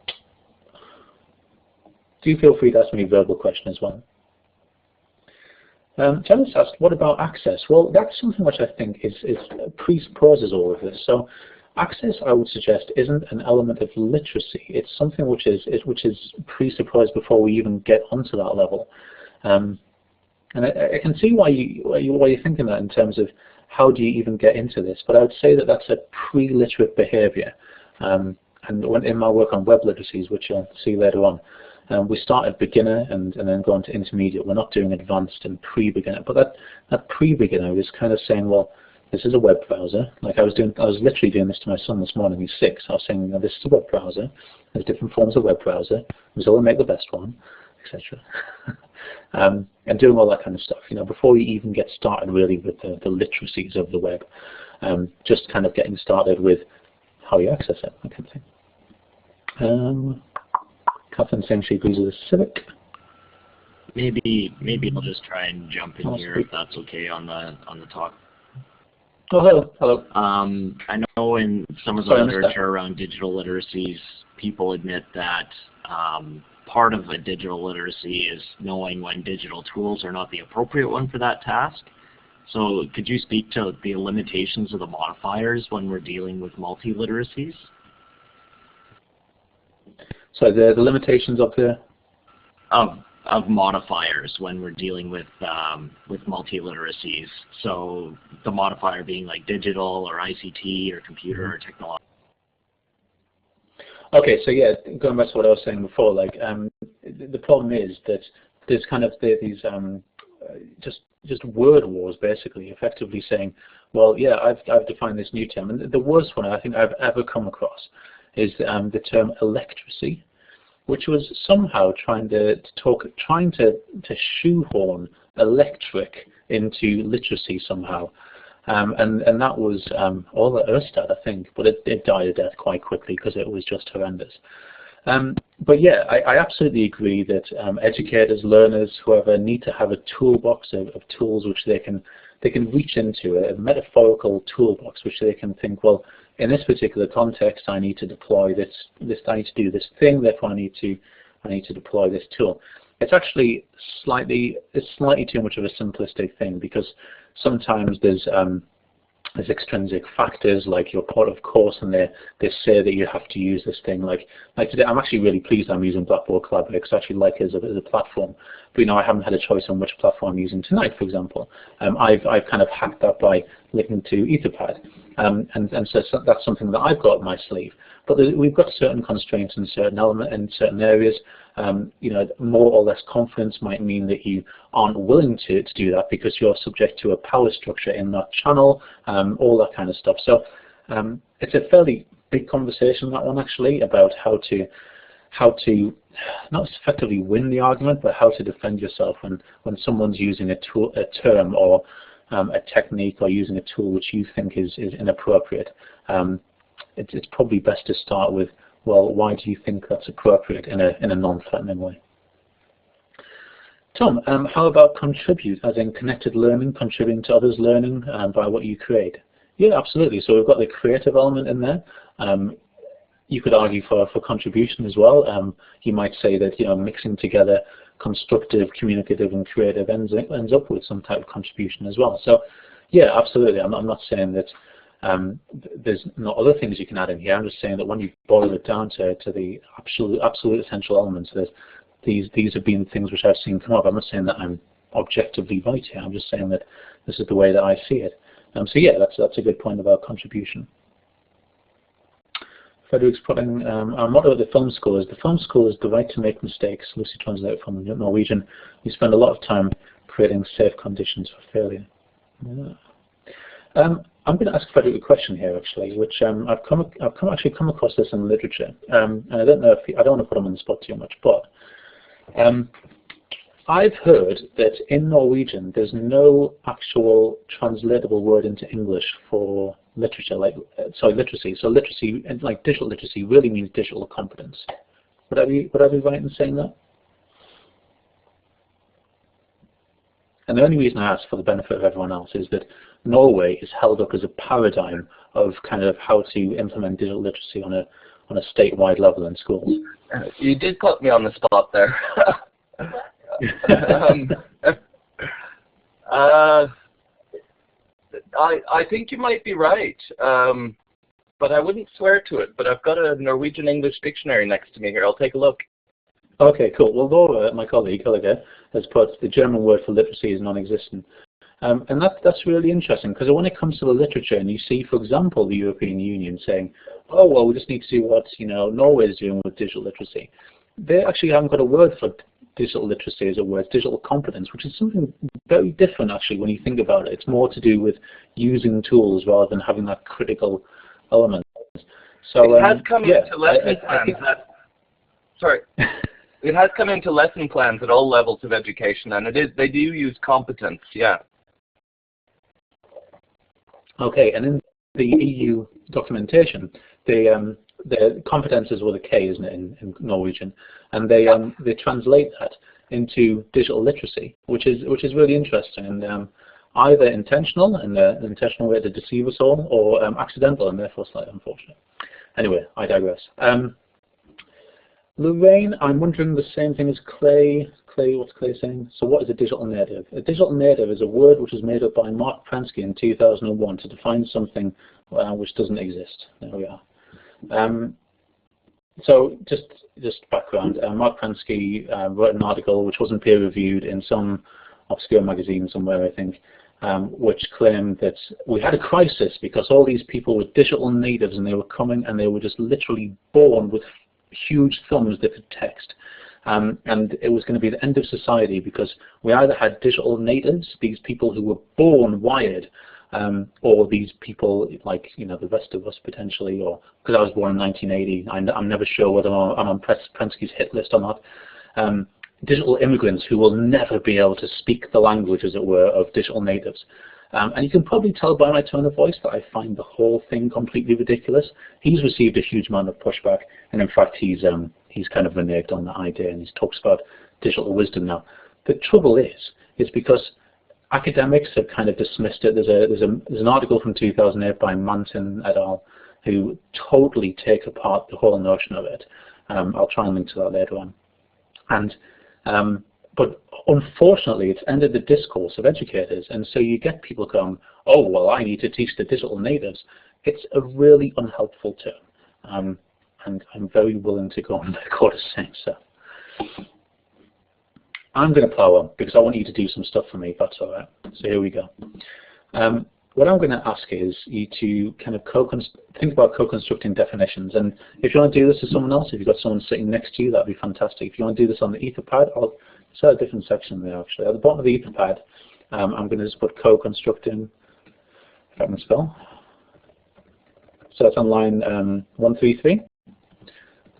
Speaker 2: Do feel free to ask me a verbal question as well. Janice asked, what about access? Well, that's something which I think presupposes all of this. So access, I would suggest, isn't an element of literacy. It's something which is presupposed before we even get onto that level. And I can see why you're thinking that in terms of how do you even get into this. But I would say that that's a pre-literate behavior. And in my work on web literacies, which you'll see later on, we start at beginner and then go on to intermediate. We're not doing advanced and pre-beginner. But that pre-beginner is kind of saying, well, this is a web browser. Like I was literally doing this to my son this morning. He's 6. I was saying, this is a web browser. There's different forms of web browser. We all make the best one, etc. And doing all that kind of stuff. Before you even get started really with the literacies of the web, just kind of getting started with how you access it. I can think. Catherine saying she agrees with the Civic.
Speaker 3: Maybe I'll just try and jump in here if that's okay on the talk.
Speaker 2: Oh, hello. Hello.
Speaker 3: I know in some of the literature around digital literacies, people admit that part of a digital literacy is knowing when digital tools are not the appropriate one for that task. So could you speak to the limitations of the modifiers when we're dealing with multi-literacies?
Speaker 2: So the limitations of the
Speaker 3: of modifiers when we're dealing with multi-literacies. So the modifier being like digital or ICT or computer or technology.
Speaker 2: Okay, so yeah, going back to what I was saying before, like the problem is that there's kind of these just word wars, basically, effectively saying, well, yeah, I've defined this new term, and the worst one I think I've ever come across is the term electracy, which was somehow trying to shoehorn electric into literacy somehow, and that was all at Erstad, I think, but it died a death quite quickly because it was just horrendous. But yeah, I absolutely agree that educators, learners, whoever, need to have a toolbox of tools which they can reach into, a metaphorical toolbox which they can think, well, in this particular context, I need to deploy this. I need to do this thing. Therefore, I need to deploy this tool. It's actually slightly too much of a simplistic thing, because sometimes there's extrinsic factors like your part of course, and they say that you have to use this thing. Like today, I'm actually really pleased I'm using Blackboard Collaborate because I actually like it as a platform. But I haven't had a choice on which platform I'm using tonight, for example. I've kind of hacked that by linking to etherpad, and so that's something that I've got up my sleeve. But we've got certain constraints in certain areas. More or less confidence might mean that you aren't willing to do that because you're subject to a power structure in that channel, all that kind of stuff. So it's a fairly big conversation, that one, actually, about how to not effectively win the argument, but how to defend yourself when someone's using a term or a technique, or using a tool which you think is inappropriate. It's probably best to start with, well, why do you think that's appropriate in a non-threatening way? Tom, how about contribute, as in connected learning, contributing to others' learning by what you create? Yeah, absolutely. So we've got the creative element in there. You could argue for contribution as well. You might say that mixing together constructive, communicative, and creative ends up with some type of contribution as well. So yeah, absolutely. I'm not saying that there's not other things you can add in here. I'm just saying that when you boil it down to the absolute essential elements, these have been things which I've seen come up. I'm not saying that I'm objectively right here. I'm just saying that this is the way that I see it. So yeah, that's a good point about contribution. Frederick's putting our motto at the film school is the right to make mistakes. Lucy translated from Norwegian. We spend a lot of time creating safe conditions for failure. Yeah. I'm going to ask Frederick a question here, actually, which I've actually come across this in literature, and I don't know if I don't want to put him on the spot too much, but I've heard that in Norwegian there's no actual translatable word into English for literature, literacy. So literacy, like digital literacy, really means digital competence. Would I be right in saying that? And the only reason I ask, for the benefit of everyone else, is that Norway is held up as a paradigm of kind of how to implement digital literacy on a statewide level in schools.
Speaker 4: You did put me on the spot there. I think you might be right, but I wouldn't swear to it. But I've got a Norwegian English dictionary next to me here. I'll take a look.
Speaker 2: Okay, cool. Well, Laura, my colleague, has put the German word for literacy is non-existent. And that's really interesting, because when it comes to the literature, and you see, for example, the European Union saying, oh, well, we just need to see what Norway is doing with digital literacy. They actually haven't got a word for digital literacy as a word, digital competence, which is something very different, actually, when you think about it. It's more to do with using tools rather than having that critical element. So
Speaker 4: it has come into lesson plans. Sorry. It has come into lesson plans at all levels of education, and they do use competence, yeah.
Speaker 2: Okay, and in the EU documentation, the competence is with a K, isn't it, in Norwegian, and they translate that into digital literacy, which is really interesting, and either intentional, in an intentional way to deceive us all, or accidental and therefore slightly unfortunate. Anyway, I digress. Lorraine, I'm wondering the same thing as Clay. Clay, what's Clay saying? So what is a digital native? A digital native is a word which was made up by Mark Pransky in 2001 to define something which doesn't exist. There we are. So just background. Mark Pransky wrote an article which wasn't peer-reviewed in some obscure magazine somewhere, I think, which claimed that we had a crisis because all these people were digital natives and they were coming and they were just literally born with huge thumbs that could text. And it was going to be the end of society because we either had digital natives, these people who were born wired, or these people like the rest of us potentially, or because I was born in 1980, I'm never sure whether I'm on Pransky's hit list or not. Digital immigrants who will never be able to speak the language, as it were, of digital natives. And you can probably tell by my tone of voice that I find the whole thing completely ridiculous. He's received a huge amount of pushback, and in fact he's kind of reneged on that idea, and he talks about digital wisdom now. The trouble is because academics have kind of dismissed it. There's an article from 2008 by Munson et al. Who totally take apart the whole notion of it. I'll try and link to that later on. And but unfortunately, it's ended the discourse of educators, and so you get people going, oh, well, I need to teach the digital natives. It's a really unhelpful term, and I'm very willing to go on record as saying so. I'm going to plow on, because I want you to do some stuff for me, if that's all right. So here we go. What I'm going to ask is you to kind of think about co-constructing definitions, and if you want to do this to someone else, if you've got someone sitting next to you, that'd be fantastic. If you want to do this on the etherpad, I'll set a different section there actually. At the bottom of the etherpad, I'm going to just put co-constructing, if I can spell. So that's on line 133.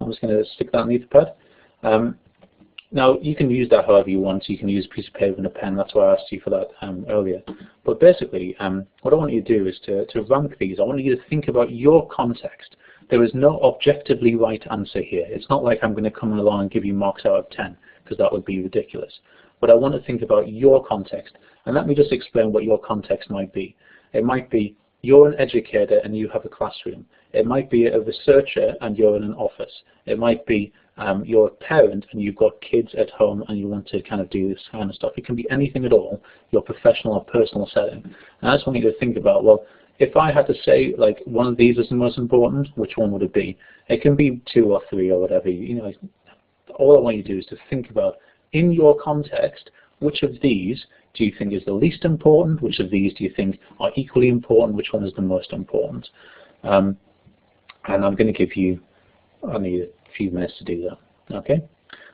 Speaker 2: I'm just going to stick that on the etherpad. Now, you can use that however you want. You can use a piece of paper and a pen. That's why I asked you for that earlier. But basically, what I want you to do is to rank these. I want you to think about your context. There is no objectively right answer here. It's not like I'm going to come along and give you marks out of 10, because that would be ridiculous. But I want to think about your context. And let me just explain what your context might be. It might be you're an educator and you have a classroom. It might be a researcher and you're in an office. It might be you're a parent and you've got kids at home and you want to kind of do this kind of stuff. It can be anything at all, your professional or personal setting. And I just want you to think about, well, if I had to say like one of these is the most important, which one would it be? It can be 2 or 3 or whatever. All I want you to do is to think about, in your context, which of these do you think is the least important? Which of these do you think are equally important? Which one is the most important? And I'm going to give you only a few minutes to do that. Okay?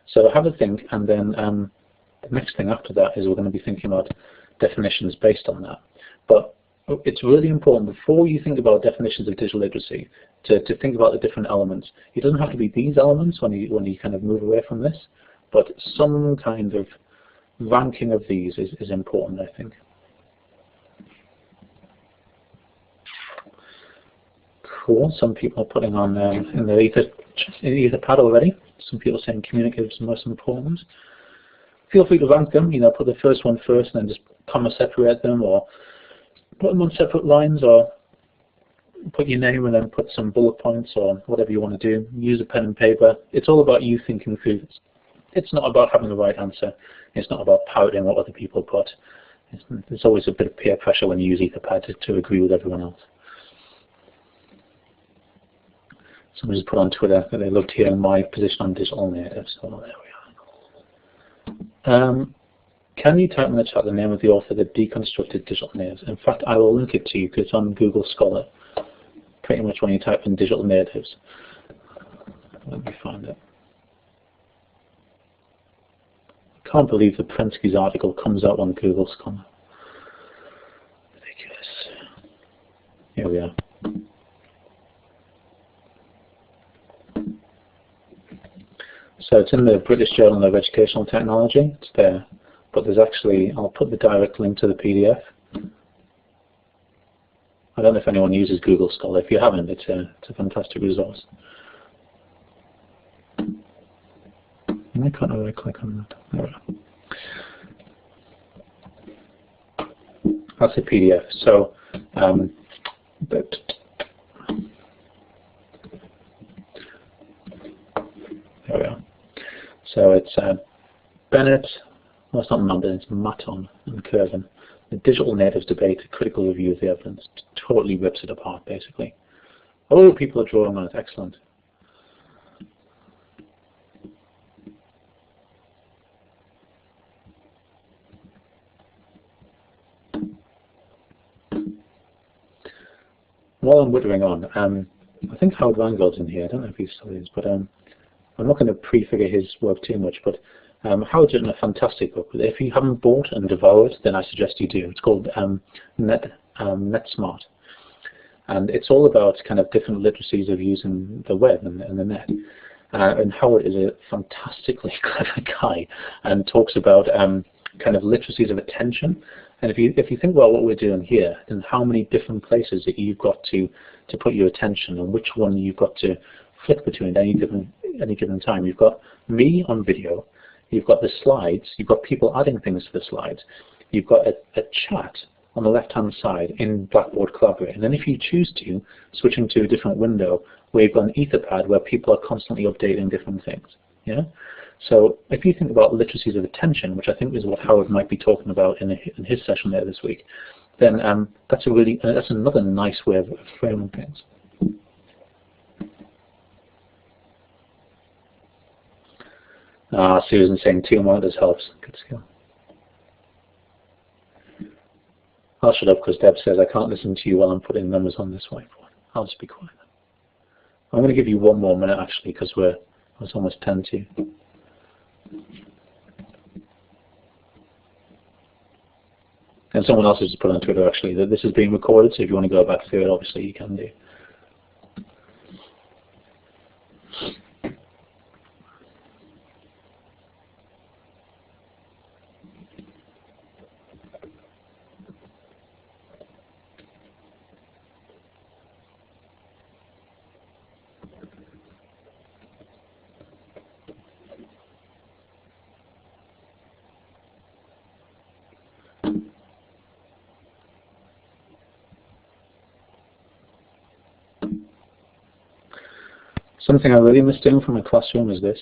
Speaker 2: So have a think, and then the next thing after that is we're going to be thinking about definitions based on that. But it's really important, before you think about definitions of digital literacy, to think about the different elements. It doesn't have to be these elements when you kind of move away from this, but some kind of ranking of these is important, I think. Cool. Some people are putting on in the etherpad already. Some people are saying communicatives are most important. feel free to rank them. Put the first one first, and then just comma separate them, or put them on separate lines, or put your name and then put some bullet points, or whatever you want to do. Use a pen and paper. It's all about you thinking through this. It's not about having the right answer. It's not about parroting what other people put. There's always a bit of peer pressure when you use etherpad to agree with everyone else. Someone just put on Twitter that they loved hearing my position on digital natives. So there we are. Can you type in the chat the name of the author that deconstructed digital natives? In fact, I will link it to you because it's on Google Scholar. Pretty much when you type in digital natives. Let me find it. I can't believe the Prensky's article comes out on Google Scholar. Ridiculous. Here we are. So it's in the British Journal of Educational Technology. It's there. But there's actually, I'll put the direct link to the PDF. I don't know if anyone uses Google Scholar. If you haven't, it's a fantastic resource. I can't really click on that. There we go. That's a PDF. So, there we are. So it's Bennett. Well, it's not London. It's Maton and Curvin. The Digital Natives Debate, a critical review of the evidence. Totally rips it apart, basically. Oh, people are drawing on it. Excellent. While I'm whittering on, I think Howard Rheingold's in here. I don't know if he still is, but I'm not going to prefigure his work too much. But Howard's written a fantastic book. If you haven't bought and devoured, then I suggest you do. It's called NetSmart, and it's all about kind of different literacies of using the web and the net. And Howard is a fantastically clever guy, and talks about kind of literacies of attention. And if you think about what we're doing here, and how many different places that you've got to put your attention, and which one you've got to flick between at any given time. You've got me on video. You've got the slides, you've got people adding things to the slides, you've got a chat on the left-hand side in Blackboard Collaborate, and then if you choose to, switching to a different window where you've got an etherpad where people are constantly updating different things. Yeah. So if you think about literacies of attention, which I think is what Howard might be talking about in his session there this week, then that's another nice way of framing things. Susan saying 2 monitors helps. Good skill. I'll shut up because Deb says I can't listen to you while I'm putting numbers on this whiteboard. I'll just be quiet. I'm going to give you 1 more minute actually because it's almost 10 to. And someone else has just put on Twitter actually that this is being recorded, so if you want to go back through it, obviously you can do. Something I really miss doing from my classroom is this.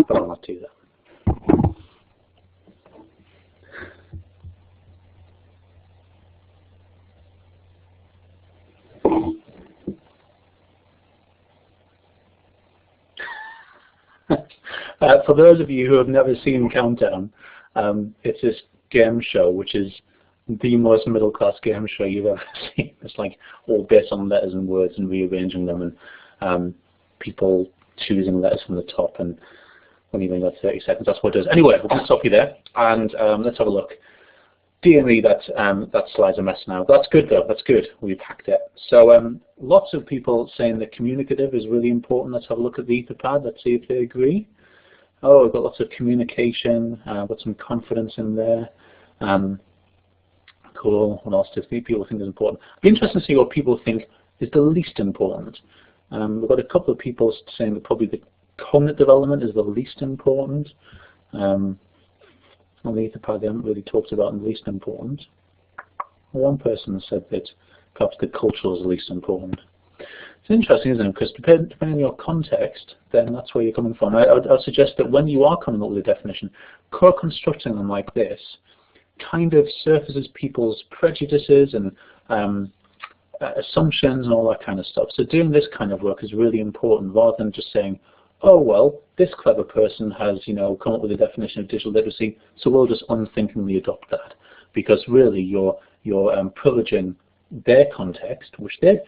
Speaker 2: But I'll not do that. For those of you who have never seen Countdown, it's this game show which is the most middle-class game show you've ever seen. It's like all based on letters and words and rearranging them, and people choosing letters from the top, and when you've only got 30 seconds, that's what it does. Anyway, we're going to stop you there, and let's have a look. Dear me, that slide's a mess now. That's good though, that's good. We've hacked it. So lots of people saying that communicative is really important. Let's have a look at the etherpad. Let's see if they agree. Oh, we've got lots of communication, got some confidence in there. Cool. What else do people think is important? It'd be interesting to see what people think is the least important. We've got a couple of people saying that probably the cognitive element is the least important. On the etherpad, they haven't really talked about the least important. One person said that perhaps the cultural is the least important. It's interesting, isn't it? Because depending on your context, then that's where you're coming from. I'd suggest that when you are coming up with a definition, co-constructing them like this kind of surfaces people's prejudices and assumptions and all that kind of stuff. So doing this kind of work is really important, rather than just saying, oh well, this clever person has, you know, come up with a definition of digital literacy, so we'll just unthinkingly adopt that. Because really you're privileging their context, which they've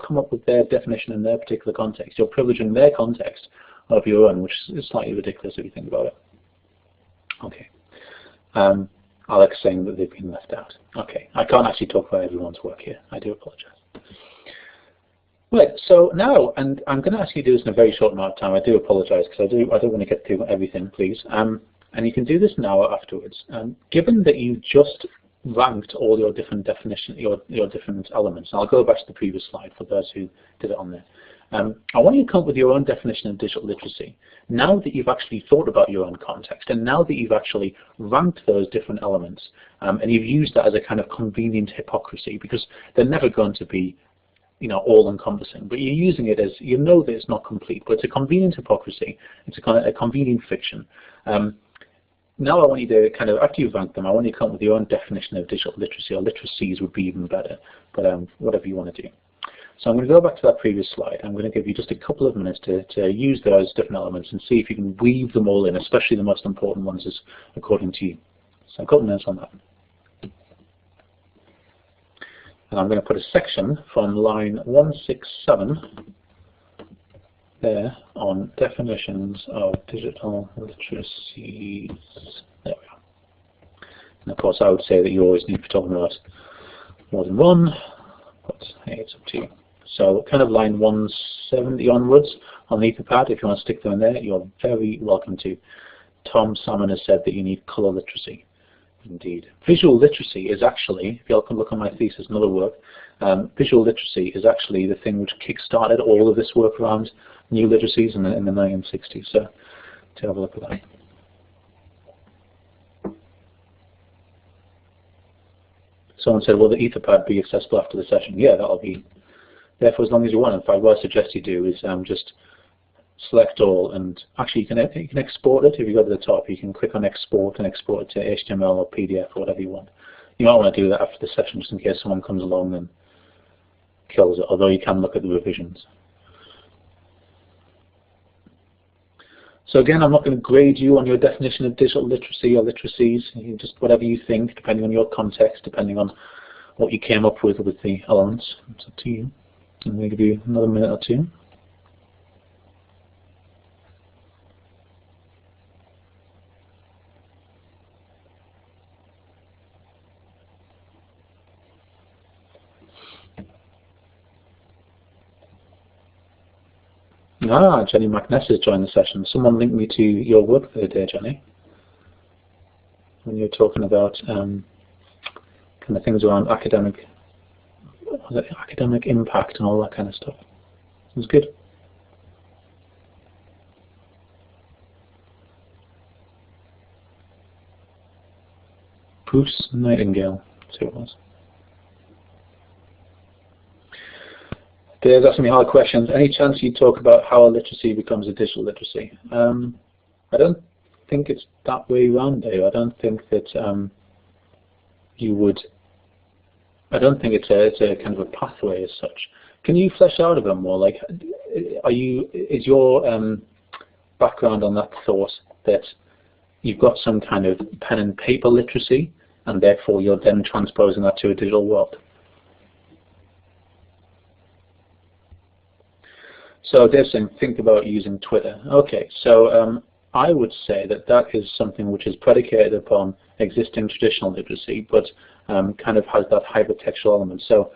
Speaker 2: come up with their definition in their particular context. You're privileging their context of your own, which is slightly ridiculous if you think about it. Okay. Alex saying that they've been left out. Okay, I can't actually talk about everyone's work here. I do apologize. Right, so now, and I'm going to ask you to do this in a very short amount of time. I do apologize because I don't want to get through everything, please. And you can do this now or afterwards. Given that you just ranked all your different definitions, your different elements, and I'll go back to the previous slide for those who did it on there. I want you to come up with your own definition of digital literacy. Now that you've actually thought about your own context, and now that you've actually ranked those different elements, and you've used that as a kind of convenient hypocrisy, because they're never going to be, you know, all-encompassing, but you're using it as, you know that it's not complete, but it's a convenient hypocrisy, it's a kind of a convenient fiction. Now I want you to kind of, after you've ranked them, I want you to come up with your own definition of digital literacy, or literacies would be even better, but whatever you want to do. So I'm going to go back to that previous slide. I'm going to give you just a couple of minutes to use those different elements and see if you can weave them all in, especially the most important ones as according to you. So a couple of minutes on that. And I'm going to put a section from line 167 there on definitions of digital literacies. There we are. And of course I would say that you always need to be talking about more than one, but hey, it's up to you. So kind of line 170 onwards on the etherpad, if you want to stick them in there, you're very welcome to. Tom Salmon has said that you need color literacy. Indeed. Visual literacy is actually, if you all can look on my thesis and other work, visual literacy is actually the thing which kick-started all of this work around new literacies in the 1960s. So to have a look at that. Someone said, will the etherpad be accessible after the session? Yeah, that'll be there for as long as you want. In fact, what I suggest you do is just select all, and actually you can export it. If you go to the top, you can click on export and export it to HTML or PDF or whatever you want. You might want to do that after the session just in case someone comes along and kills it, although you can look at the revisions. So again, I'm not going to grade you on your definition of digital literacy or literacies. You just whatever you think, depending on your context, depending on what you came up with the elements. It's up to you. I'm going to give you another minute or two. Ah, Jenny McNess has joined the session. Someone linked me to your work the other day, Jenny, when you were talking about kind of things around academic impact and all that kind of stuff. It was good. Bruce Nightingale, that's who it was. Dave's asking me hard questions. Any chance you talk about how a literacy becomes a digital literacy? I don't think it's that way around, Dave. I don't think that you would. I don't think it's a kind of a pathway as such. Can you flesh out a bit more? Like, is your background on that thought that you've got some kind of pen and paper literacy, and therefore you're then transposing that to a digital world? So Dave's saying, think about using Twitter. Okay, so I would say that that is something which is predicated upon existing traditional literacy, but kind of has that hypertextual element. So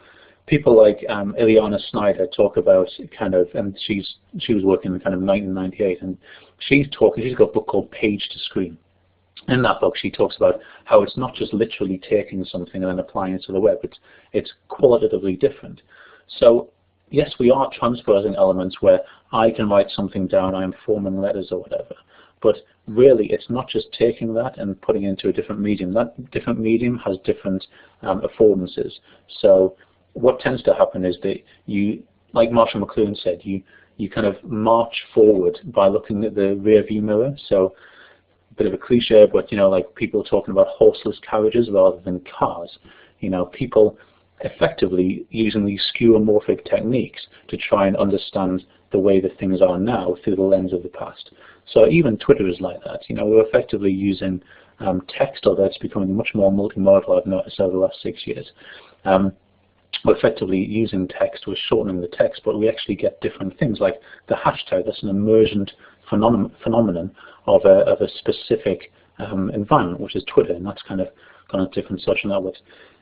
Speaker 2: people like Ileana Snyder talk about kind of, and she was working in kind of 1998, and she's got a book called Page to Screen. In that book, she talks about how it's not just literally taking something and then applying it to the web. It's qualitatively different. So yes, we are transposing elements where I can write something down, I am forming letters or whatever. But really, it's not just taking that and putting it into a different medium. That different medium has different affordances. So what tends to happen is that you, like Marshall McLuhan said, you kind of march forward by looking at the rear view mirror. So a bit of a cliche, but like people talking about horseless carriages rather than cars. People effectively using these skeuomorphic techniques to try and understand the way that things are now through the lens of the past. So even Twitter is like that. We're effectively using text, although it's becoming much more multimodal, I've noticed over the last 6 years. We're effectively using text, we're shortening the text, but we actually get different things, like the hashtag. That's an emergent phenomenon of a specific environment, which is Twitter, and that's kind of different social networks.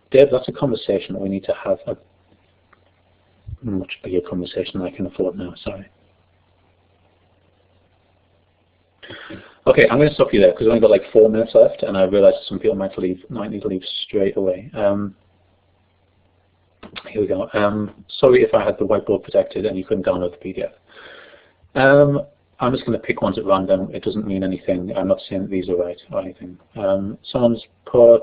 Speaker 2: Dave, that's a conversation that we need to have, a much bigger conversation than I can afford now, sorry. Okay, I'm going to stop you there because I've only got like 4 minutes left, and I realize some people might need to leave straight away. Here we go. Sorry if I had the whiteboard protected and you couldn't download the PDF. I'm just going to pick ones at random. It doesn't mean anything. I'm not saying that these are right or anything. Someone's put,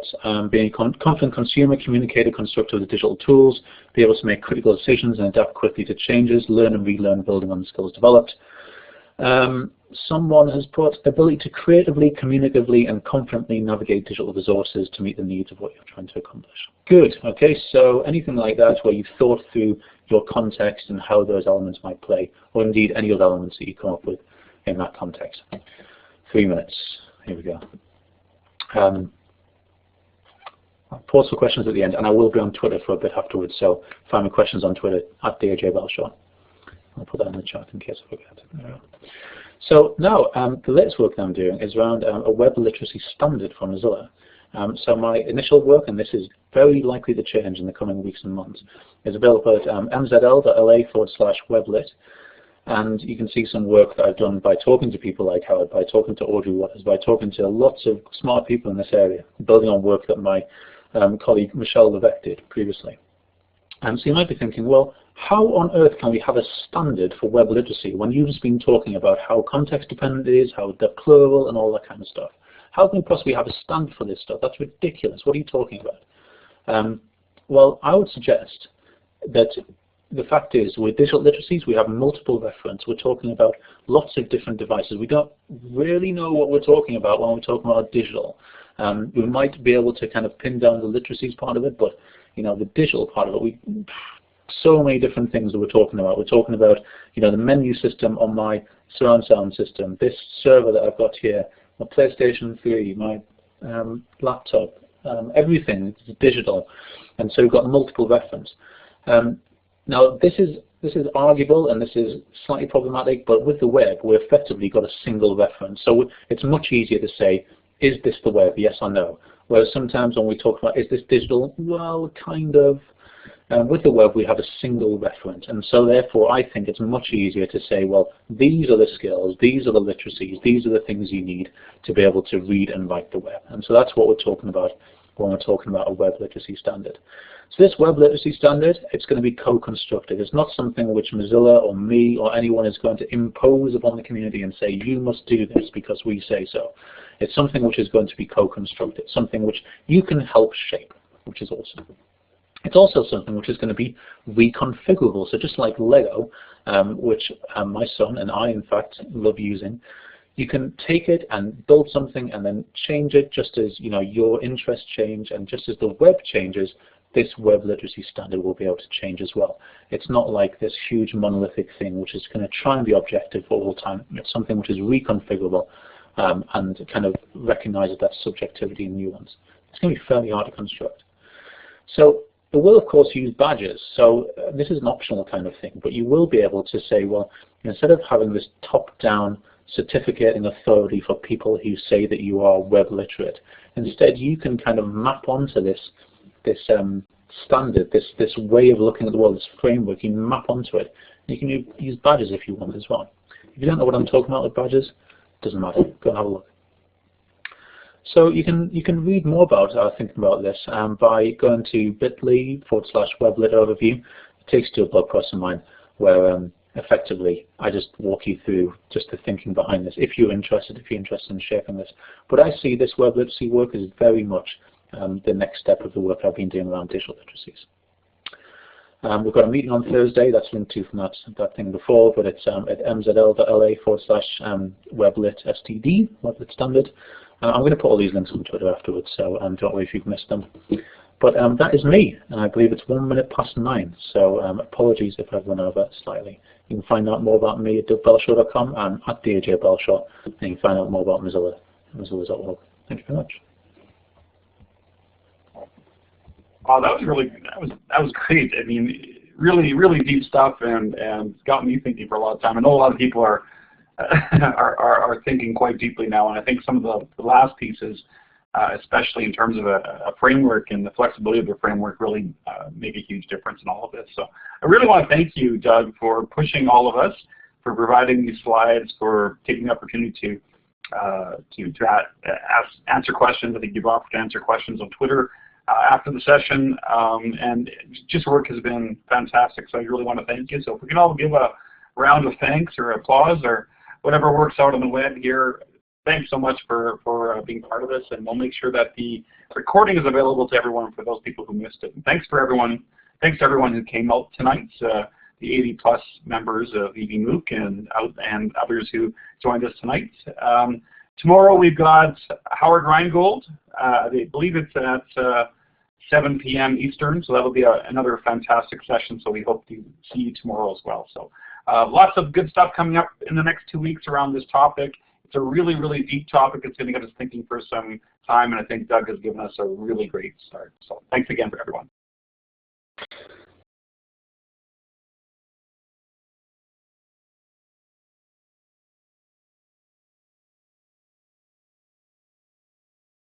Speaker 2: being a confident consumer, communicator, constructor of the digital tools, be able to make critical decisions and adapt quickly to changes, learn and relearn, building on the skills developed. Someone has put ability to creatively, communicatively, and confidently navigate digital resources to meet the needs of what you're trying to accomplish. Good. Okay, so anything like that where you've thought through your context and how those elements might play, or indeed any other elements that you come up with in that context. 3 minutes. Here we go. I'll pause for questions at the end, and I will be on Twitter for a bit afterwards, so find me questions on Twitter at DJ Belshaw. I'll put that in the chat in case I forget. So now, the latest work that I'm doing is around a web literacy standard for Mozilla. So my initial work, and this is very likely to change in the coming weeks and months, is available at mzl.la/weblit. And you can see some work that I've done by talking to people like Howard, by talking to Audrey Waters, by talking to lots of smart people in this area, building on work that my colleague Michelle Levesque did previously. And so you might be thinking, well, how on earth can we have a standard for web literacy when you've just been talking about how context dependent it is, how they're plural and all that kind of stuff? How can we possibly have a standard for this stuff? That's ridiculous. What are you talking about? Well, I would suggest that the fact is, with digital literacies, we have multiple reference. We're talking about lots of different devices. We don't really know what we're talking about when we're talking about digital. We might be able to kind of pin down the literacies part of it, but the digital part of it, so many different things that we're talking about. We're talking about the menu system on my surround sound system, this server that I've got here, my PlayStation 3, my laptop, everything is digital, and so we've got multiple reference. Now this is arguable and this is slightly problematic, but with the web we've effectively got a single reference, so it's much easier to say, is this the web, yes or no? Whereas sometimes when we talk about, is this digital, well, kind of. With the web we have a single reference, and so therefore I think it's much easier to say, well, these are the skills, these are the literacies, these are the things you need to be able to read and write the web. And so that's what we're talking about when we're talking about a web literacy standard. So this web literacy standard, it's going to be co-constructed. It's not something which Mozilla or me or anyone is going to impose upon the community and say, you must do this because we say so. It's something which is going to be co-constructed, something which you can help shape, which is awesome. It's also something which is going to be reconfigurable. So just like Lego, which my son and I, in fact, love using, you can take it and build something and then change it just as your interests change, and just as the web changes, this web literacy standard will be able to change as well. It's not like this huge monolithic thing which is going to try and be objective for all time. It's something which is reconfigurable and kind of recognizes that subjectivity and nuance. It's going to be fairly hard to construct. So it will, of course, use badges. So this is an optional kind of thing, but you will be able to say, well, instead of having this top-down certificating authority for people who say that you are web literate, instead you can kind of map onto this standard, this way of looking at the world, this framework. You can map onto it. You can use badges if you want as well. If you don't know what I'm talking about with badges, it doesn't matter. Go and have a look. So you can read more about our thinking about this by going to bit.ly/WebLit Overview. It takes you to a blog post of mine where effectively I just walk you through just the thinking behind this. If you're interested in shaping this, but I see this web literacy work as very much the next step of the work I've been doing around digital literacies. We've got a meeting on Thursday that's linked to from that thing before, but it's at mzl.la/WebLit WebLit Standard. I'm going to put all these links on Twitter afterwards, so don't worry if you've missed them. But that is me, and I believe it's 1:09, so apologies if I've run over slightly. You can find out more about me at dougbelshaw.com and at DAJ-Belshaw, and you can find out more about Mozilla.org. Thank you very much.
Speaker 1: Oh, that was great. I mean, really deep stuff, and got me thinking for a lot of time. I know a lot of people are thinking quite deeply now, and I think some of the last pieces, especially in terms of a framework and the flexibility of the framework, really make a huge difference in all of this. So I really want to thank you, Doug, for pushing all of us, for providing these slides, for taking the opportunity to answer questions. I think you've offered to answer questions on Twitter after the session, and just work has been fantastic. So I really want to thank you. So if we can all give a round of thanks or applause or whatever works out on the web here. Thanks so much for being part of this, and we'll make sure that the recording is available to everyone for those people who missed it. And thanks to everyone who came out tonight, the 80+ members of ETMOOC and others who joined us tonight. Tomorrow we've got Howard Rheingold. I believe it's at 7 p.m. Eastern, so that'll be another fantastic session. So we hope to see you tomorrow as well. So lots of good stuff coming up in the next 2 weeks around this topic. It's a really deep topic. It's going to get us thinking for some time, and I think Doug has given us a really great start. So thanks again for everyone.